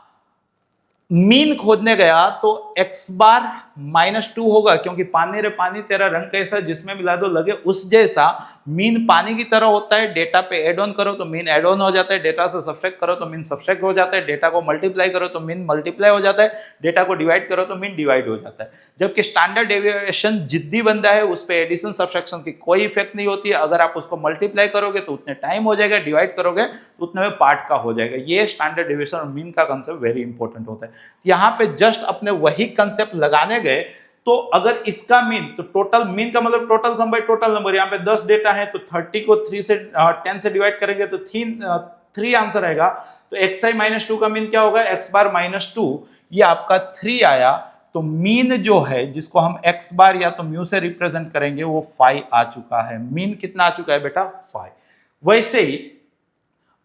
मीन खोजने गया तो x बार -2 होगा, क्योंकि पानी रे पानी तेरा रंग कैसा जिसमें मिला दो लगे उस जैसा। मीन पानी की तरह होता है, डेटा पे एड ऑन करो तो मीन एड ऑन हो जाता है, डेटा से सब्सट्रैक्ट करो तो मीन सब्सट्रैक्ट हो जाता है, डेटा को मल्टीप्लाई करो तो मीन मल्टीप्लाई हो जाता है, डेटा को डिवाइड करो तो मीन डिवाइड हो जाता है। जबकि स्टैंडर्ड डेविएशन जिद्दी बंदा है, उस पर एडिशन सब्सट्रैक्शन की कोई इफेक्ट नहीं होती है। अगर आप उसको मल्टीप्लाई करोगे तो उतने टाइम हो जाएगा, डिवाइड करोगे तो उतने में पार्ट का हो जाएगा। ये स्टैंडर्ड डेविएशन और मीन का कंसेप्ट वेरी इंपॉर्टेंट होता है। यहाँ पे जस्ट अपने वही कंसेप्ट लगाने गए, तो अगर इसका मीन, तो टोटल मीन का मतलब total sum by total number, यहाँ पे 10 डेटा है तो 30 को 10 से डिवाइड करेंगे तो 3 आंसर आएगा। तो xi -2 का मीन क्या होगा, x बार -2, ये आपका 3 आया। तो मीन जो है जिसको हम x बार या तो म्यू से रिप्रेजेंट करेंगे वो 5 आ चुका है। मीन कितना आ चुका है बेटा, 5। वैसे ही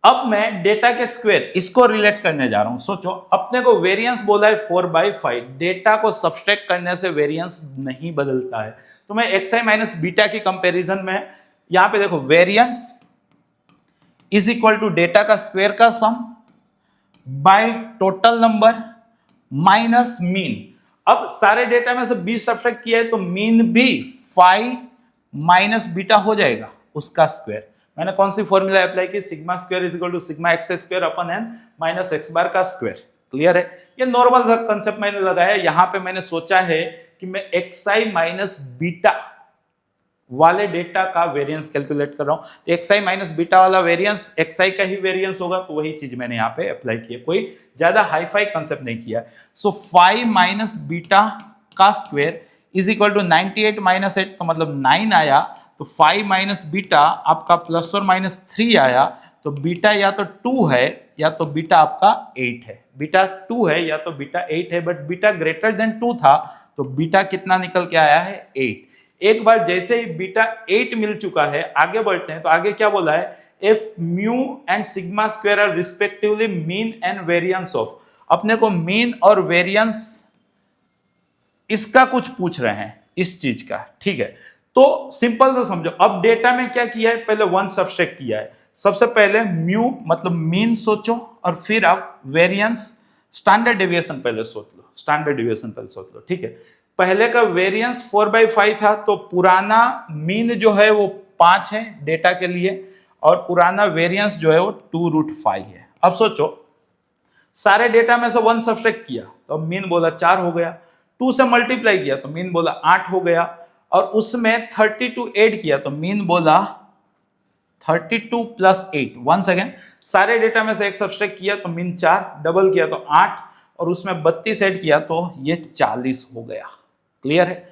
अब मैं डेटा के स्क्वायर इसको रिलेट करने जा रहा हूं। सोचो, अपने को वेरिएंस बोला है 4/5, डेटा को सब्सट्रैक्ट करने से वेरिएंस नहीं बदलता है। तो मैं xi - बीटा की कंपैरिजन में यहां पे देखो, variance is equal to data का स्क्वायर का sum by total number minus mean. अब सारे डेटा में से 20 सब्सट्रैक्ट किया है तो मीन भी 5 माइनस बीटा हो जाएगा, उसका स्क्वायर। मैंने कौन सी फॉर्मूला अप्लाई की, sigma square is equal to sigma x square upon N minus x bar का स्क्वायर। क्लियर है, ये नॉर्मल सा कंसेप्ट मैंने लगाया। यहां पे मैंने सोचा है कि मैं xi माइनस बीटा वाले डेटा का वेरिएंस कैलकुलेट कर रहा हूं, तो xi माइनस बीटा वाला वेरिएंस xi का ही वेरिएंस होगा, तो वही चीज मैंने यहां पे अप्लाई की है, कोई ज्यादा हाई फाई कंसेप्ट नहीं किया। सो 5 माइनस बीटा का square is equal to 98 minus 8, तो मतलब 9 आया। तो 5 माइनस बीटा आपका प्लस और -3 आया। तो बीटा या तो 2 है या तो बीटा आपका 8 है। बीटा 2 है या तो बीटा 8 है, बट बीटा ग्रेटर देन 2 था, तो बीटा कितना निकल के आया है, 8। एक बार जैसे ही बीटा 8 मिल चुका है, आगे बढ़ते हैं। तो आगे क्या बोला है, if mu and sigma square are respectively mean and variance of, अपने को मीन और वेरिएंस इसका कुछ पूछ रहे हैं, इस चीज का, ठीक है। तो सिंपल से समझो, अब डेटा में क्या किया है, पहले 1 सब्सट्रैक्ट किया है। सबसे पहले म्यू मतलब मीन सोचो, और फिर आप वेरिएंस स्टैंडर्ड डेविएशन पहले सोच लो, स्टैंडर्ड डेविएशन पहले सोच लो, ठीक है। पहले का वेरिएंस 4/5 था, तो पुराना मीन जो है वो 5 है डेटा के लिए, और पुराना वेरिएंस जो है वो 2√5 है। अब सोचो, सारे डेटा में से 1 सब्सट्रैक्ट किया तो मीन बोला 4 हो गया, 2 से मल्टीप्लाई किया तो मीन बोला 8 हो गया, और उसमें 32 ऐड किया तो मीन बोला 32 + 8। वंस अगेन, सारे डेटा में से 1 सब्सट्रैक्ट किया तो मीन 4, डबल किया तो 8, और उसमें 32 ऐड किया तो ये 40 हो गया। क्लियर है।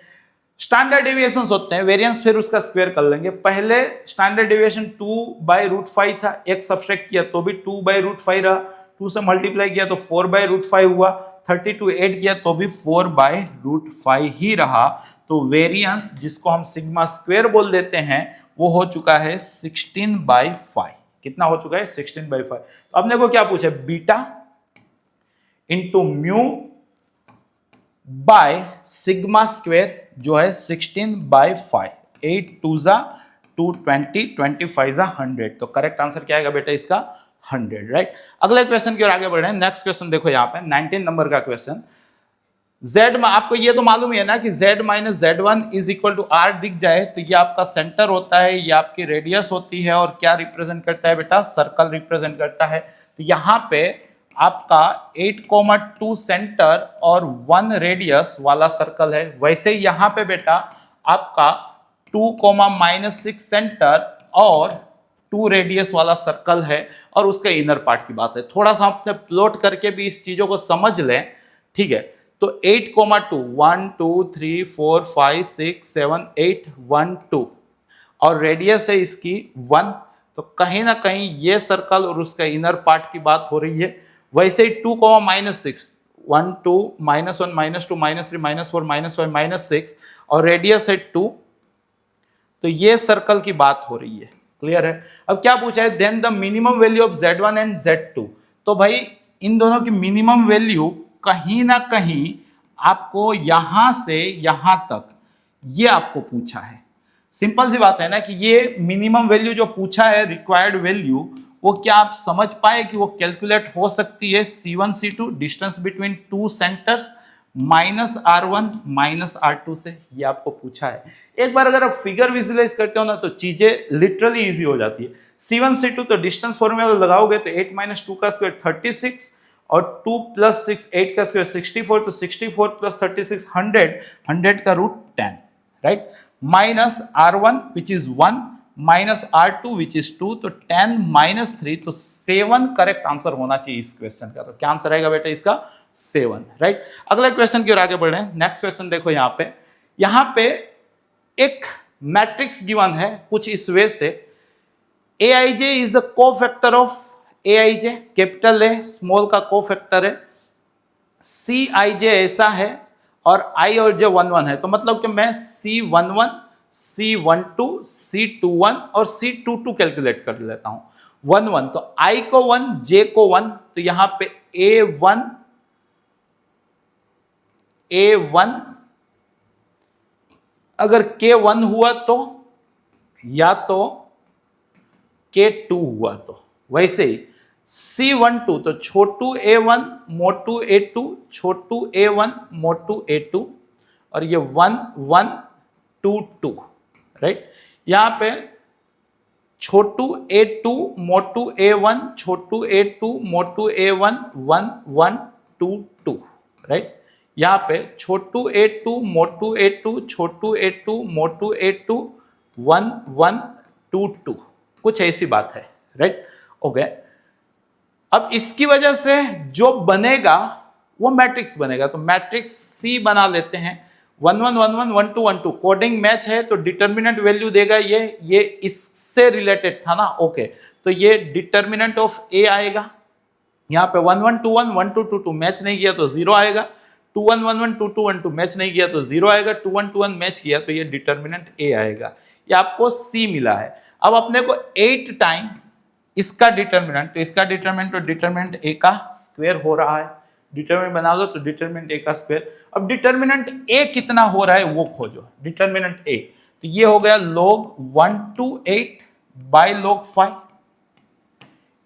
स्टैंडर्ड डेविएशन होते हैं, वेरिएंस फिर उसका स्क्वायर कर लेंगे। पहले स्टैंडर्ड डेविएशन 2/√5 था, 1 सब्सट्रैक्ट किया तो भी 2/√5 रहा, 2 से मल्टीप्लाई किया तो 4/√5 हुआ, 32 ऐड किया तो भी 4/√5 ही रहा। तो वेरिएंस जिसको हम सिग्मा स्क्वायर बोल देते हैं वो हो चुका है 16/5। कितना हो चुका है, 16/5। तो आपने को क्या पूछा, beta into mu by sigma square जो है 16/5। 8 2 ज़ा 220, 25 ज़ा 100। तो करेक्ट आंसर क्या आएगा बेटा इसका, 100, राइट। अगले क्वेश्चन की ओर आगे बढ़ रहे हैं। नेक्स्ट क्वेश्चन देखो यहाँ पे 19 नंबर का क्वेश्चन। Z में आपको ये तो मालूम है ना कि Z - Z1 is equal to R दिख जाए तो ये आपका सेंटर होता है, ये आपकी रेडियस होती है, और क्या रिप्रेजेंट करता है बेटा, सर्कल रिप्रेजेंट करता है। तो यहाँ पे आपका 8,2 सेंटर और 1 रेडियस वाला सर्कल है। वैसे ही यहाँ पे बेटा आपका 2, -6 सेंटर और 2 रेडियस वाला सर्कल है और उसका इनर पार्ट की बात है। थोड़ा सा अपने प्लॉट करके भी इस चीजों को समझ लें, ठीक है। तो 8,2 1 2 3 4 5 6 7 8 1 2 और रेडियस है इसकी 1, तो कहीं ना कहीं ये सर्कल और उसका इनर पार्ट की बात हो रही है। वैसे ही 2, -6 1 2 -1 -2 -3 -4 -5 -6 और रेडियस है 2, तो ये सर्कल की बात हो रही है। क्लियर है। अब क्या पूछा है, then the minimum value of Z1 and Z2। तो भाई इन दोनों की मिनिमम वैल्यू कहीं ना कहीं आपको यहां से यहां तक ये आपको पूछा है। सिंपल सी बात है ना कि ये मिनिमम वैल्यू जो पूछा है, रिक्वायर्ड वैल्यू, वो क्या आप समझ पाए कि वो कैलकुलेट हो सकती है C1 C2 distance between two centres -R1 -R2 से, ये आपको पूछा है। एक बार अगर आप फिगर विजुअलाइज करते हो ना तो चीजें लिटरली इजी हो जाती है। C1 C2 तो डिस्टेंस फॉर्मूला लगाओगे तो 8 - 2 का स्क्वायर 36 और 2 + 6 8 का स्क्वायर 64, तो 64 + 36 100, 100 का root 10, right. -R1 which is 1 -R2 which is 2, तो 10 - 3, तो 7 करेक्ट आंसर होना चाहिए इस क्वेश्चन का। तो क्या आंसर आएगा बेटा इसका? 7, राइट। अगला क्वेश्चन की ओर आगे बढ़ रहे हैं। नेक्स्ट क्वेश्चन देखो, यहां पे एक मैट्रिक्स गिवन है कुछ इस वे से, Aij is the cofactor of Aij, capital A small का कोफैक्टर है, Cij ऐसा है और I और J 1 1 है। तो मतलब कि मैं C11 C12 C21 और C22 कैलकुलेट कर लेता हूं। 1 1 तो I को 1 J को 1, तो यहां पे A1 अगर K1 हुआ तो, या तो K2 हुआ तो। वैसे ही C12 तो छोटू A1 मोटू A2, छोटू A1 मोटू A2, और ये 1 1 2 2, राइट। यहां पे छोटू A2 मोटू A1, छोटू A2 मोटू A1 1 1 2 2, राइट। यहां पे छोटू A2 मोटू A2, छोटू A2 मोटू A2 1 1 2 2, कुछ ऐसी बात है, राइट। ओके, अब इसकी वजह से जो बनेगा वो मैट्रिक्स बनेगा। तो मैट्रिक्स C बना लेते हैं। 1 1 1 1 1 2 1 2 कोडिंग मैच है तो डिटर्मिनेंट वैल्यू देगा ये इससे रिलेटेड था ना। ओके, तो ये डिटर्मिनेंट ऑफ A आएगा। यहाँ पे 1 1 2 1 1 2 2 2 मैच नहीं किया तो 0 आएगा। 2 1 1 1 2 2 1 2 मैच नहीं किया तो 0 आएगा। 2 1 2 1 मैच किया तो ये डिटर्मिनेंट A आएगा। ये आपको C मिला है। अब अपने को 8 टाइम इसका डिटर्मिनेंट, तो इसका डिटर्मिनेंट और डिटर्मिनेंट A का स्क्वायर हो रहा है। डिटर्मिनेंट बना दो तो डिटर्मिनेंट A का स्क्वायर। अब डिटर्मिनेंट A कितना हो रहा है वो खोजो। डिटर्मिनेंट A तो ये हो गया log 128 by log 5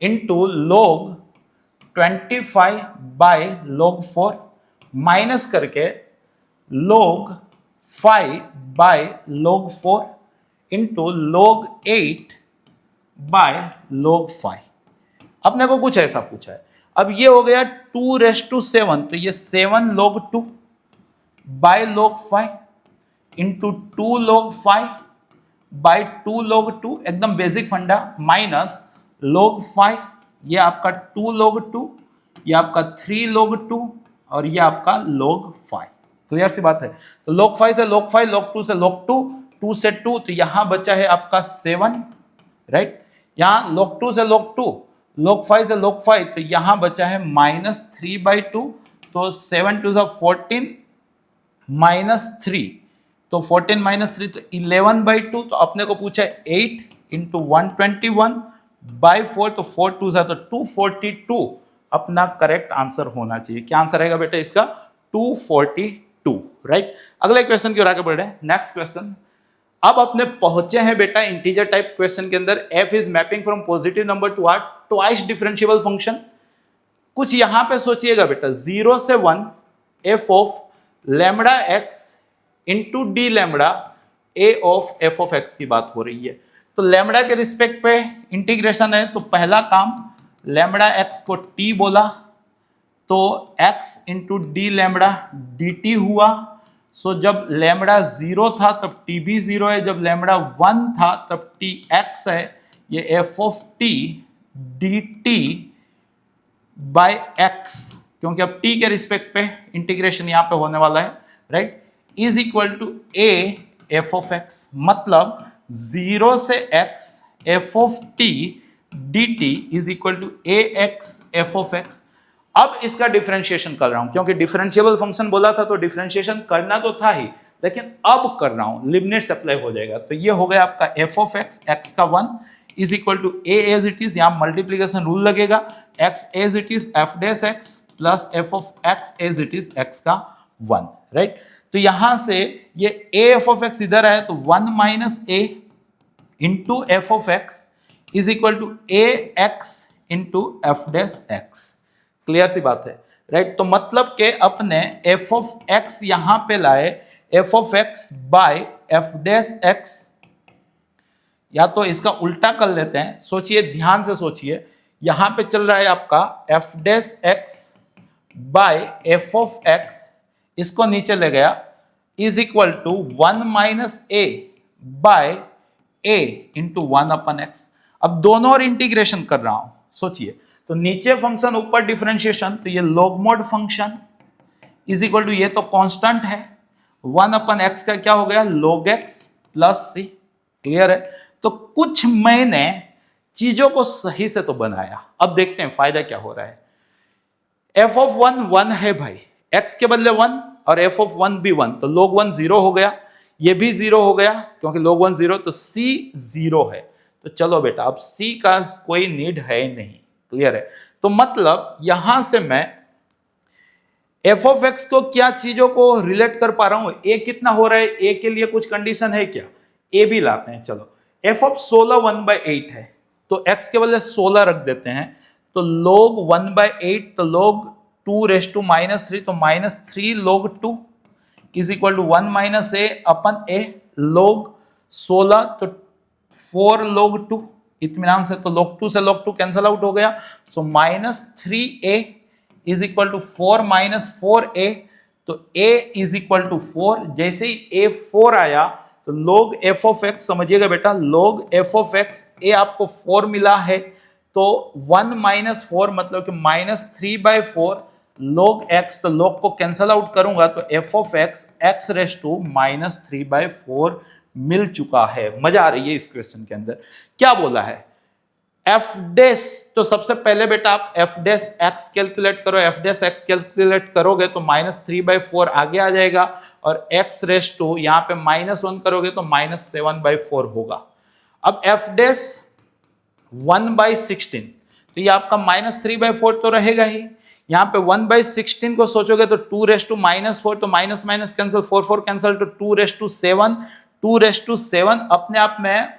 into log 25 by log 4 minus करके log 5 by log 4 into log 8 by log 5। अपने को कुछ ऐसा पूछा है। अब ये हो गया 2⁻7, तो ये 7 log 2 by log 5 into 2 log 5 by 2 log 2, एकदम बेसिक फंडा, माइनस log 5, ये आपका 2 log 2, ये आपका 3 log 2 और ये आपका log 5। क्लियर सी बात है। तो log 5 से log 5, log 2 से log 2, 2 से 2, तो यहां बचा है आपका 7, राइट। यहां log 2 से log 2, log 5 से log 5, तो यहां बचा है -3/2, तो 7 2 14 -3, तो 14 - 3 तो 11/2। तो अपने को पूछा है 8 इंटू 121/4, तो 4 2 तो 242 अपना करेक्ट आंसर होना चाहिए। क्या आंसर आएगा बेटा इसका? 242, राइट। अगले क्वेश्चन की ओर आगे बढ़ रहे हैं। नेक्स्ट क्वेश्चन, अब अपने पहुंचे हैं बेटा इंटीजर टाइप क्वेश्चन के अंदर। f is mapping from positive number two r twice differentiable function. कुछ यहां पे सोचिएगा बेटा, 0 से 1 f of lambda x into D lambda a of f of x की बात हो रही है। तो लैम्बडा के रिस्पेक्ट पे इंटीग्रेशन है, तो पहला काम लैम्बडा x को t बोला तो x into D lambda dt हुआ। सो जब लैम्बडा 0 था तब t भी 0 है, जब लैम्बडा 1 था तब t x है। ये f of t d t by x, क्योंकि अब टी के रिस्पेक्ट पे इंटीग्रेशन यहां पे होने वाला है, right, is equal to a f of x, मतलब 0 से x f of t d t is equal to A x f of x. अब इसका डिफरेंशिएशन कर रहा हूं, क्योंकि डिफरेंशिएबल फंक्शन बोला था तो डिफरेंशिएशन करना तो था ही, लेकिन अब कर रहा हूं, लिमिट्स अप्लाई हो जाएगा। तो ये हो गया आपका एफ ऑफ एक्स, एक्स का 1 is equal to a as it is, यहां मल्टीप्लीकेशन रूल लगेगा, x as it is f dash x plus f of x as it is x का 1, राइट। तो यहां से ये ए एफ ऑफ एक्स इधर आया तो 1 minus A into F of x is equal to A x into F dash x. Clear सी बात है, राइट। तो मतलब के अपने एफ ऑफ एक्स यहां पे लाए f of x by f dash x, या तो इसका उल्टा कर लेते हैं, सोचिए ध्यान से सोचिए, यहां पे चल रहा है आपका f dash x by f of x, इसको नीचे ले गया, is equal to 1 minus a by a into 1 अपन एक्स। अब दोनों और इंटीग्रेशन कर रहा हूं, सोचिए, तो नीचे फंक्शन ऊपर डिफरेंशिएशन, तो ये log mod function is equal to, ये तो कांस्टेंट है, 1 अपन एक्स का क्या हो गया log x प्लस सी। क्लियर है। तो कुछ मैंने चीजों को सही से तो बनाया, अब देखते हैं फायदा क्या हो रहा है। एफ ऑफ 1 1 है भाई, x के बदले 1 और एफ ऑफ 1 भी 1, तो log 1 0 हो गया, ये भी 0 हो गया, क्योंकि log 1 0, तो c 0 है। तो चलो बेटा, अब c का कोई नीड है नहीं। क्लियर है। तो मतलब यहां से मैं एफ ऑफ एक्स को क्या चीजों को रिलेट कर पा रहा हूं, ए कितना हो रहा है, ए के लिए कुछ कंडीशन है क्या, ए भी लाते हैं। चलो, एफ ऑफ 16 1/8 है, तो एक्स के बदले 16 रख देते हैं, तो log 1/8, तो log 2 रेज टू -3, तो -3 log 2 is equal to 1 minus a अपन ए, log 16 तो 4 log 2, इत्मीनान से, तो log 2 से log 2 कैंसल आउट हो गया, so -3a is equal to 4 minus 4a, तो a इज इक्वल टू 4। जैसे ही a 4 आया तो log f ऑफ x, समझिएगा बेटा, log f of x, a आपको 4 मिला है, तो 1 माइनस 4 मतलब कि -3/4 log x, तो log को कैंसल आउट करूंगा तो f of x x raise to -3/4 मिल चुका है। मजा आ रही है इस क्वेश्चन के अंदर। क्या बोला है, एफ डैश, तो सबसे पहले बेटा आप एफ डैश एक्स कैलकुलेट करो, एफ डैश एक्स कैलकुलेट करोगे तो -3/4 आगे आ जाएगा, और एक्स रेज टू यहां पे -1 करोगे तो -7/4 होगा। अब एफ डैश 1/16, तो ये आपका -3/4 तो रहेगा ही, यहां पे 1/16 को सोचोगे तो 2 रेज टू -4, तो माइनस माइनस कैंसिल, 4 कैंसिल, तो 2 रेज टू 7, 2 रेज टू 7 अपने आप में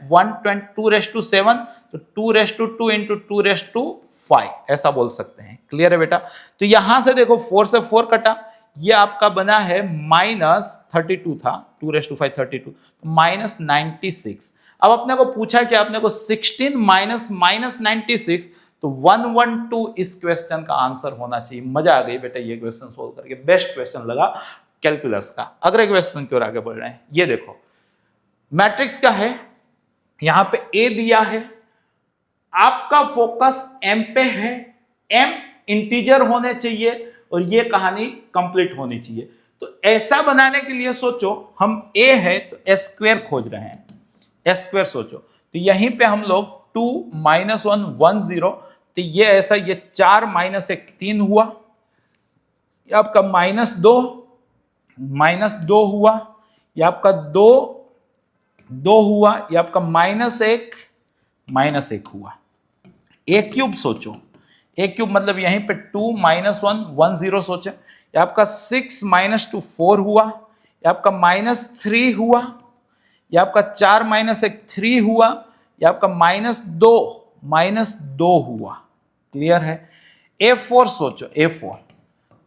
2 रेज टू 7, तो 2 raise to 2 into 2 raise to 5, ऐसा बोल सकते हैं। क्लियर है बेटा। तो यहां से देखो 4 से 4 कटा, ये आपका बना है -32 था, 2 रेज टू 5 32, -96। अब अपने को पूछा कि आपने को 16 माइनस -96, तो 112 इस क्वेश्चन का आंसर होना चाहिए। मजा आ गई बेटा ये क्वेश्चन सोल्व करके, बेस्ट क्वेश्चन लगा कैलकुलस का। अगले क्वेश्चन की ओर आगे बढ़ रहे हैं। ये देखो, मैट्रिक्स का है, यहां पे ए दिया है, आपका फोकस एम पे है, एम इंटीजर होने चाहिए और ये कहानी कंप्लीट होनी चाहिए। तो ऐसा बनाने के लिए सोचो, हम ए है तो एस स्क्वायर खोज रहे हैं, एस स्क्वायर सोचो, तो यहीं पे हम लोग 2 -1 1 0, तो ये ऐसा, ये 4 -1 3 हुआ, ये आपका -2 हुआ, ये आपका 2 हुआ, ये आपका -1 हुआ। ए क्यूब सोचो, ए क्यूब मतलब यहीं पे 2 -1 1 0 सोचे, ये आपका 6 -2 4 हुआ, ये आपका -3 हुआ, ये आपका 4 -1 3 हुआ, ये आपका -2 हुआ। क्लियर है। A4 सोचो, A4,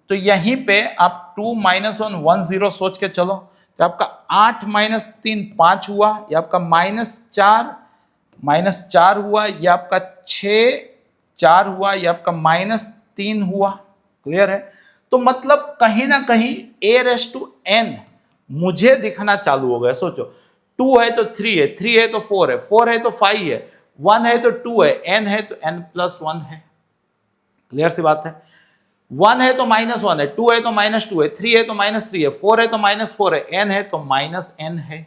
तो यहीं पे आप 2 -1 1 0 सोच के चलो, तो आपका 8 -3 5 हुआ, ये आपका -4 हुआ, ये आपका 6 4 हुआ, ये आपका -3 हुआ। क्लियर है। तो मतलब कहीं ना कहीं a⁻n मुझे दिखना चालू हो गया। सोचो, 2 है तो 3 है, 3 है तो 4 है, 4 है तो 5 है, 1 है तो 2 है, n है तो n+1 है। क्लियर सी बात है। 1 है तो -1 है, 2 है तो -2 है, 3 है तो -3 है, 4 है तो -4 है, n है तो -n है,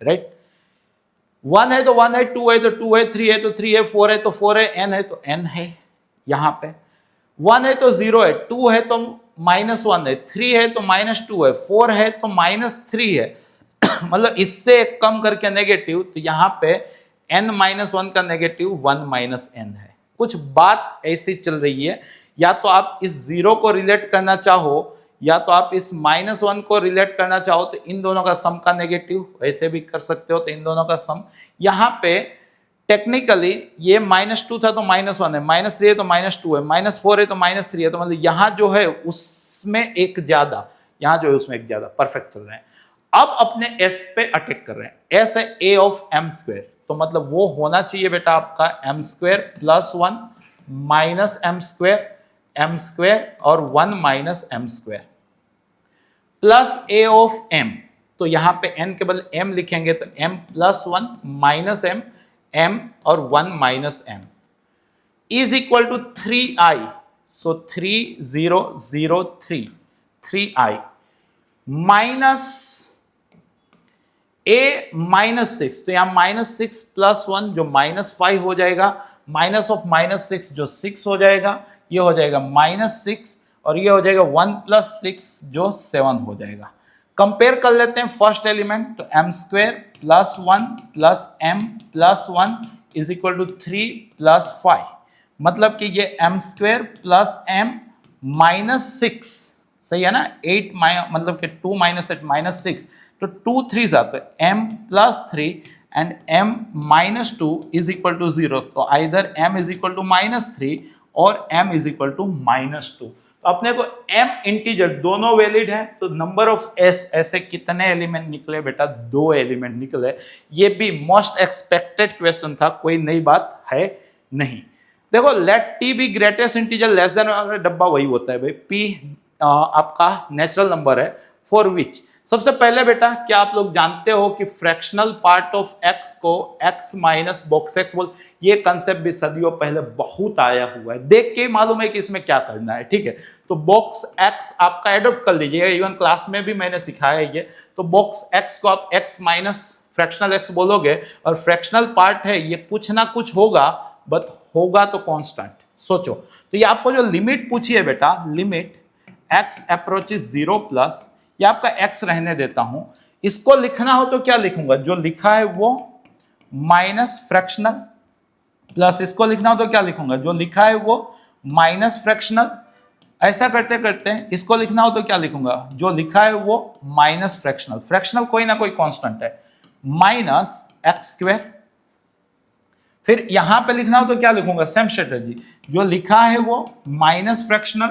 राइट। 1 है तो 1 है, 2 है तो 2 है, 3 है तो 3 है, 4 है तो 4 है, n है तो n है। यहां पे 1 है तो 0 है, 2 है तो -1 है, 3 है तो -2 है, 4 है तो -3 है। मतलब इससे कम करके नेगेटिव, तो यहां पे n-1 का नेगेटिव 1-n है। कुछ बात ऐसी चल रही है, या तो आप इस 0 को रिलेट करना चाहो, या तो आप इस -1 को रिलेट करना चाहो, तो इन दोनों का सम का नेगेटिव ऐसे भी कर सकते हो, तो इन दोनों का सम। यहां पे टेक्निकली ये -2 था तो -1 है, -3 है तो -2 है, -4 है तो -3 है, तो मतलब यहां जो है उसमें एक ज्यादा, यहां जो है उसमें एक ज्यादा, परफेक्ट चल रहे हैं। अब अपने s पे अटैक कर रहे हैं। s है a ऑफ m², तो मतलब वो होना चाहिए बेटा आपका m² + 1 -m² m² और 1 -m² plus a of m। तो यहां पे n के बदले m लिखेंगे तो m+1 -m और 1 -m is equal to 3i। So 3003 3i minus a -6, तो यहां -6 + 1 जो -5 हो जाएगा, -6 जो 6 हो जाएगा, ये हो जाएगा -6 और ये हो जाएगा 1 + 6 जो 7 हो जाएगा। कंपेयर कर लेते हैं फर्स्ट एलिमेंट, तो m² + 1 + m + 1 is equal to 3 + 5, मतलब कि ये m² + m -6, सही है ना। 8 मतलब कि 2 - 8 -6, तो 2 3 तो m + 3 and m -2 is equal to 0, तो either m is equal to -3 और m इज इक्वल टू -2। तो अपने को m इंटीजर दोनों वैलिड है, तो नंबर ऑफ s ऐसे कितने एलिमेंट निकले बेटा, 2 एलिमेंट निकले। ये भी मोस्ट एक्सपेक्टेड क्वेश्चन था, कोई नई बात है नहीं। देखो let t be greatest integer less than, डब्बा वही होता है भाई, p आपका नेचुरल नंबर है, फॉर विच। सबसे पहले बेटा क्या आप लोग जानते हो कि फ्रैक्शनल पार्ट ऑफ x को x माइनस बॉक्स x बोल, ये कंसेप्ट भी सदियों पहले बहुत आया हुआ है, देख के ही मालूम है कि इसमें क्या करना है, ठीक है। तो बॉक्स x आपका एडॉप्ट कर लीजिएगा, इवन क्लास में भी मैंने सिखाया ये। तो बॉक्स x को आप x माइनस फ्रैक्शनल x बोलोगे, और फ्रैक्शनल पार्ट है ये कुछ ना कुछ होगा, बट होगा तो कांस्टेंट। सोचो, तो ये आपको जो लिमिट पूछी है बेटा, लिमिट x अप्रोचेस 0+, ये आपका x रहने देता हूं। इसको लिखना हो तो क्या लिखूंगा, जो लिखा है वो माइनस फ्रैक्शनल, प्लस इसको लिखना हो तो क्या लिखूंगा, जो लिखा है वो माइनस फ्रैक्शनल। ऐसा करते करते इसको लिखना हो तो क्या लिखूंगा, जो लिखा है वो माइनस फ्रैक्शनल, फ्रैक्शनल कोई ना कोई कांस्टेंट है, -x²। फिर यहां पे लिखना हो तो क्या लिखूंगा, सेम स्ट्रेटजी, जो लिखा है वो माइनस फ्रैक्शनल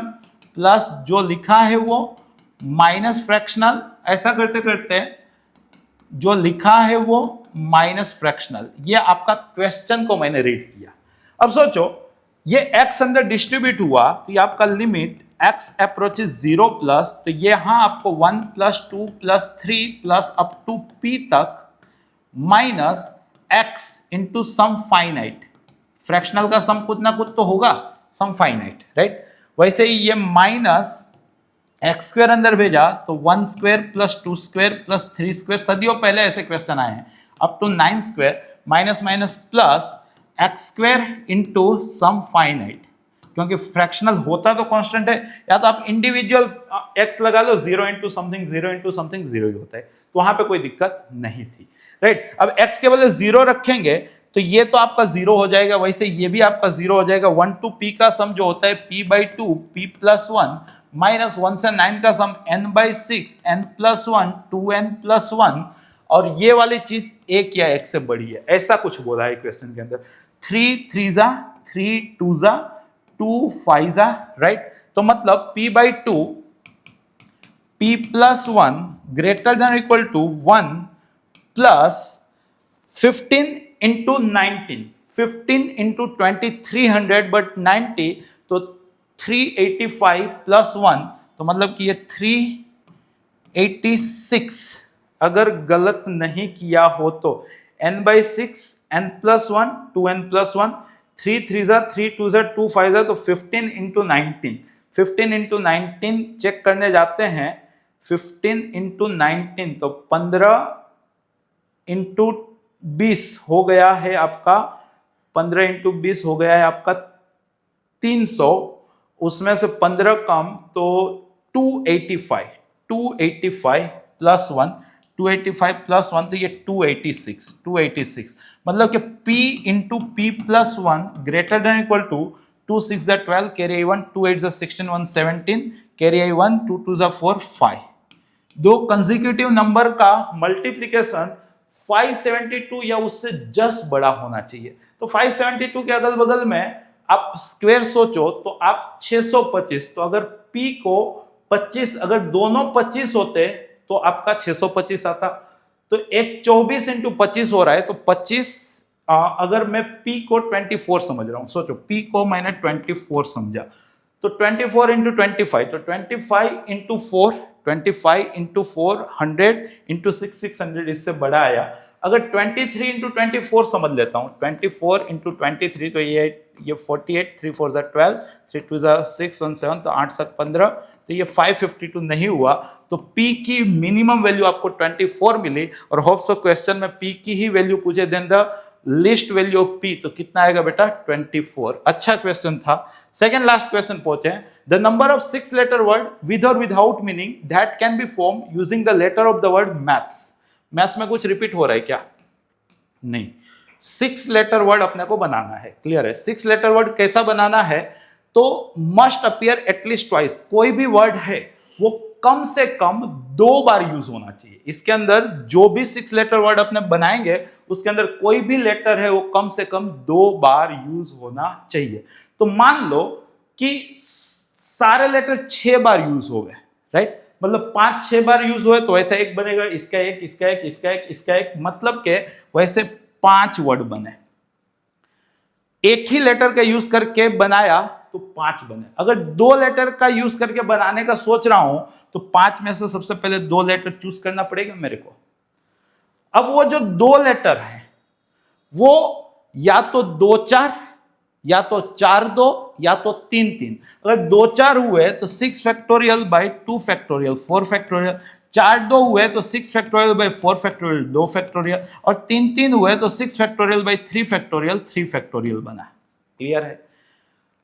प्लस जो लिखा है वो माइनस फ्रैक्शनल। ऐसा करते करते जो लिखा है वो माइनस फ्रैक्शनल। ये आपका क्वेश्चन को मैंने रीड किया। अब सोचो ये x अंदर डिस्ट्रीब्यूट हुआ, तो ये आपका लिमिट x अप्रोचेस 0+, तो ये यहां आपको 1 + 2 + 3 प्लस अप टू p तक minus x into sum finite. Fractional का सम कुछ ना कुछ तो होगा, सम फाइनाइट, राइट। वैसे ही ये माइनस x² अंदर भेजा तो 1² + 2² + 3², सदियों पहले ऐसे क्वेश्चन आए हैं, up to 9² minus minus plus x² into sum finite. क्योंकि फ्रैक्शनल होता तो कांस्टेंट है, या तो आप इंडिविजुअल x लगा लो, 0 इंटू समथिंग 0 इंटू समथिंग 0 ही होता है, तो वहां पे कोई दिक्कत नहीं थी, राइट। अब x के बदले 0 रखेंगे तो ये तो आपका 0 हो जाएगा, वैसे ये भी आपका 0 हो जाएगा। 1 to p का सम जो होता है p/2 p + 1 माइनस 1 से 9 का सम n/6 n + 1 2n + 1, और ये वाली चीज एक या एक से बड़ी है, ऐसा कुछ बोला है क्वेश्चन के अंदर। 3 3 3 2 2 5, राइट। तो मतलब p/2 p + 1 greater than equal to 1 plus 15 into 19, 15 into 2300 but 90, तो 385 + 1, तो मतलब कि ये 386 अगर गलत नहीं किया हो तो, n/6 n+1 2n+1 3 3 जा 3 2 जा 2 5 जा तो 15 इंटू 19 15 इंटू 19 चेक करने जाते हैं 15 इंटू 19 तो 15 इंटू 20 हो गया है आपका 15 इंटू 20 हो गया है आपका 300 उसमें से 15 कम तो 285 प्लस 1 285 प्लस 1 तो ये 286 मतलब कि P into p plus 1 greater than equal to 2 6 जा 12 कैरी 1 2 8 जा 16 1 17 कैरी 1 2 2 जा 4 5 दो कंसेक्यूटिव नंबर का मल्टीप्लिकेशन 572 या उससे जस्ट बड़ा होना चाहिए। तो 572 के अगल बगल में आप स्क्वायर सोचो तो आप 625 तो अगर P को 25 अगर दोनों 25 होते तो आपका 625 आता। तो एक 24 इंटू 25 हो रहा है तो 25 अगर मैं P को 24 समझ रहा हूं सोचो P को मैंने 24 समझा तो 24 इंटू 25 तो 25 इंटू 4 25 इंटू 4 100 इंटू 6 600 इससे बड़ा आया। अगर 23 इंटू 24 समझ लेता हूँ 24 इंटू 23 तो ये 48 3 4 जा 12 3 2 जा 6 1 7 तो 8 7 15 तो ये 552 नहीं हुआ। तो P की मिनिमम वैल्यू आपको 24 मिली और होप सो क्वेश्चन में P की ही वैल्यू पूछे then the least value of P तो कितना आएगा बेटा 24। अच्छा क्वेश्चन था। सेकंड लास्ट क्वेश्चन पहुंचे the number of 6 letter word with और without meaning that can be form using the letter of the word maths. Maths में कुछ रिपीट हो रहा है क्या? नहीं, 6 लेटर वर्ड अपने को बनाना है। क्लियर है? 6 लेटर वर्ड कैसा बनाना है तो मस्ट अपीयर एटलीस्ट ट्वाइस। कोई भी वर्ड है वो कम से कम 2 बार यूज होना चाहिए। इसके अंदर जो भी 6 लेटर वर्ड अपने बनाएंगे उसके अंदर कोई भी लेटर है वो कम से कम 2 बार यूज होना चाहिए। तो मान लो कि सारे लेटर 6 बार यूज हो गए, राइट? मतलब 5-6 बार यूज हुए तो वैसा एक बनेगा, इसका एक, इसका एक, इसका एक, इसका एक, मतलब के वैसे 5 वर्ड बने। एक ही लेटर का यूज करके बनाया तो 5 बने। अगर 2 लेटर का यूज करके बनाने का सोच रहा हूं तो 5 में से सबसे पहले 2 लेटर चूज करना पड़ेगा मेरे को। अब वो जो 2 लेटर है वो या तो 2-4 या तो 4-2 या तो 3-3। अगर 2-4 हुए तो 6 फैक्टोरियल बाय 2 फैक्टोरियल 4 फैक्टोरियल, 4-2 हुए तो 6 फैक्टोरियल बाय 4 फैक्टोरियल 2 फैक्टोरियल और 3-3 हुए तो 6 फैक्टोरियल बाय 3 फैक्टोरियल 3 फैक्टोरियल बना। क्लियर है?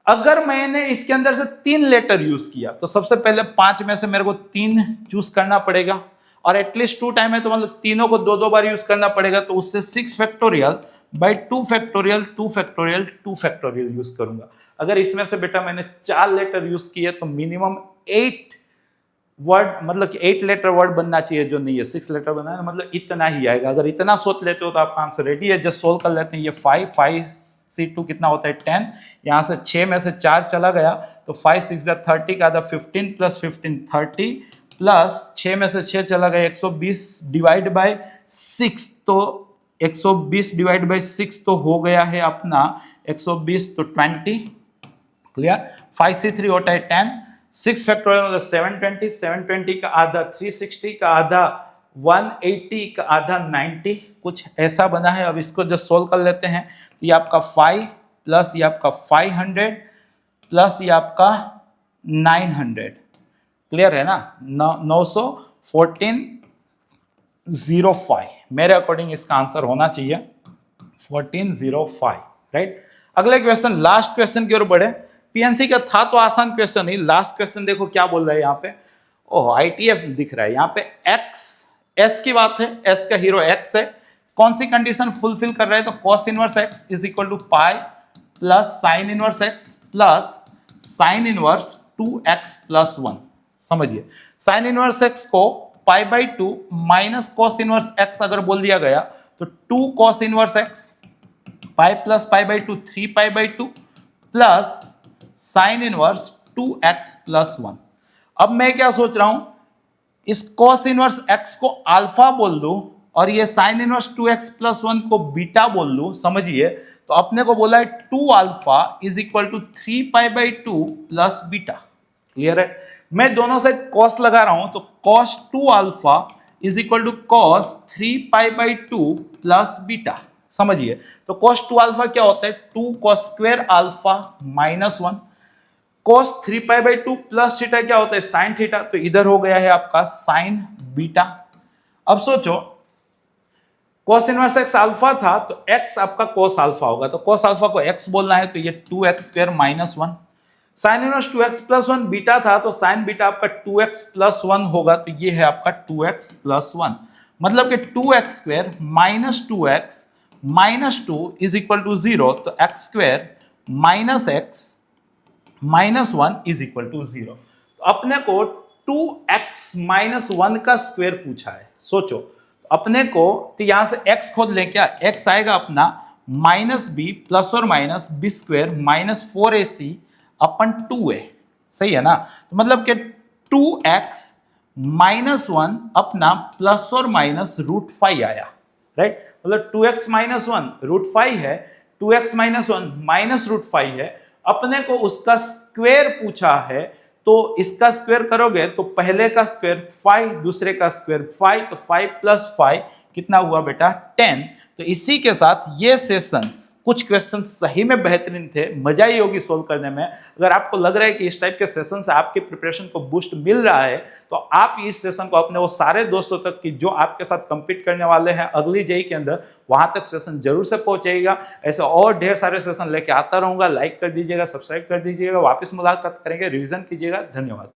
अगर मैंने इसके अंदर से 3 लेटर यूज किया तो सबसे पहले 5 में से मेरे को 3 चूज करना पड़ेगा और एटलीस्ट 2 टाइम है तो मतलब तीनों को 2-2 बार यूज करना पड़ेगा। तो उससे 6 factorial by 2 factorial 2 factorial 2 factorial use करूंगा। अगर इसमें से बेटा मैंने 4 लेटर यूज किए तो मिनिमम 8 वर्ड मतलब कि 8 लेटर वर्ड बनना चाहिए, जो नहीं है 6 लेटर बनाना मतलब इतना ही आएगा। अगर इतना सोच लेते हो तो आपका आंसर रेडी है। जस्ट सोल्व कर लेते हैं। ये 5 से 2 कितना होता है 10, यहां से 6 में से 4 चला गया तो 5 6 जा 30 का आधा 15 प्लस 15 30 प्लस 6 में से 6 चला गया 120 डिवाइड बाय 6 तो 120 डिवाइड बाय 6 तो हो गया है अपना 120 तो 20। क्लियर? 5 से 3 होता है 10, 6 फैक्टोरियल मतलब 720, 720 का आधा 360 का आधा 180 का आधा 90, कुछ ऐसा बना है। अब इसको जस्ट सोल्व कर लेते हैं। ये आपका 5 प्लस ये आपका 500 प्लस ये आपका 900। क्लियर है ना? 91405 मेरे अकॉर्डिंग इसका आंसर होना चाहिए 1405, राइट? अगले क्वेश्चन लास्ट क्वेश्चन की ओर बढ़े। पीएनसी का था तो आसान क्वेश्चन ही। लास्ट क्वेश्चन देखो क्या बोल रहा है यहाँ पे। ओह आईटीएफ दिख रहा है यहाँ पे। एक्स एस की बात है, एस का हीरो एक्स है। कौन सी कंडीशन फुलफिल कर रहा है तो cos inverse x is equal to pi plus sine inverse x plus sine inverse 2x plus 1। समझिए, साइन इनवर्स एक्स को pi by 2 minus cos inverse x अगर बोल दिया गया तो 2 cos inverse x pi plus pi by 2 3 pi by 2 plus sine inverse 2x plus 1। अब मैं क्या सोच रहा हूं, इस cos इनवर्स x को अल्फा बोल दूं और ये साइन इनवर्स 2x प्लस 1 को बीटा बोल दूं। समझिए, तो अपने को बोला है 2 alpha is equal to 3 pi by 2 plus beta. Clear है? मैं दोनों साइड cos लगा रहा हूं तो cos 2 alpha is equal to cos 3 pi by 2 plus beta. समझिए। तो cos 2 अल्फा क्या होता है, 2 cos square alpha minus 1। cos 3 pi by 2 plus theta क्या होता है, साइन थीटा। तो इधर हो गया है आपका साइन बीटा। अब सोचो cos इनवर्स x अल्फा था तो x आपका cos अल्फा होगा, तो cos अल्फा को x बोलना है तो ये 2x square minus 1। Sign inverse 2x plus 1 beta था तो साइन बीटा आपका 2x प्लस 1 होगा, तो ये है आपका 2x प्लस 1। मतलब कि 2x square minus 2x minus 2 is equal to 0, तो x square minus x minus 1 is equal to 0। तो अपने को 2x माइनस 1 का स्क्वायर पूछा है। सोचो अपने को, तो यहां से x खोद लें, क्या x आएगा अपना माइनस बी प्लस और minus b square minus 4ac अपन 2a, सही है ना। तो मतलब कि 2x माइनस 1 अपना प्लस और माइनस रूट 5 आया, राइट। मतलब 2x माइनस 1 रूट 5 है, 2x माइनस 1 माइनस रूट 5 है। अपने को उसका स्क्वायर पूछा है, तो इसका स्क्वायर करोगे तो पहले का स्क्वायर 5, दूसरे का स्क्वायर 5, तो 5 प्लस 5 कितना हुआ बेटा 10। तो इसी के साथ ये सेशन कुछ क्वेश्चन सही में बेहतरीन थे, मजा ही होगी सोल्व करने में। अगर आपको लग रहा है कि इस टाइप के सेशन से आपके प्रिपरेशन को बूस्ट मिल रहा है तो आप इस सेशन को अपने वो सारे दोस्तों तक कि जो आपके साथ compete करने वाले हैं अगली जेई के अंदर, वहां तक सेशन जरूर से पहुंचेगा। ऐसे और ढेर सारे सेशन लेके आता रहूंगा। लाइक कर दीजिएगा, सब्सक्राइब कर दीजिएगा। वापस मुलाकात करेंगे, रिवीजन कीजिएगा। धन्यवाद।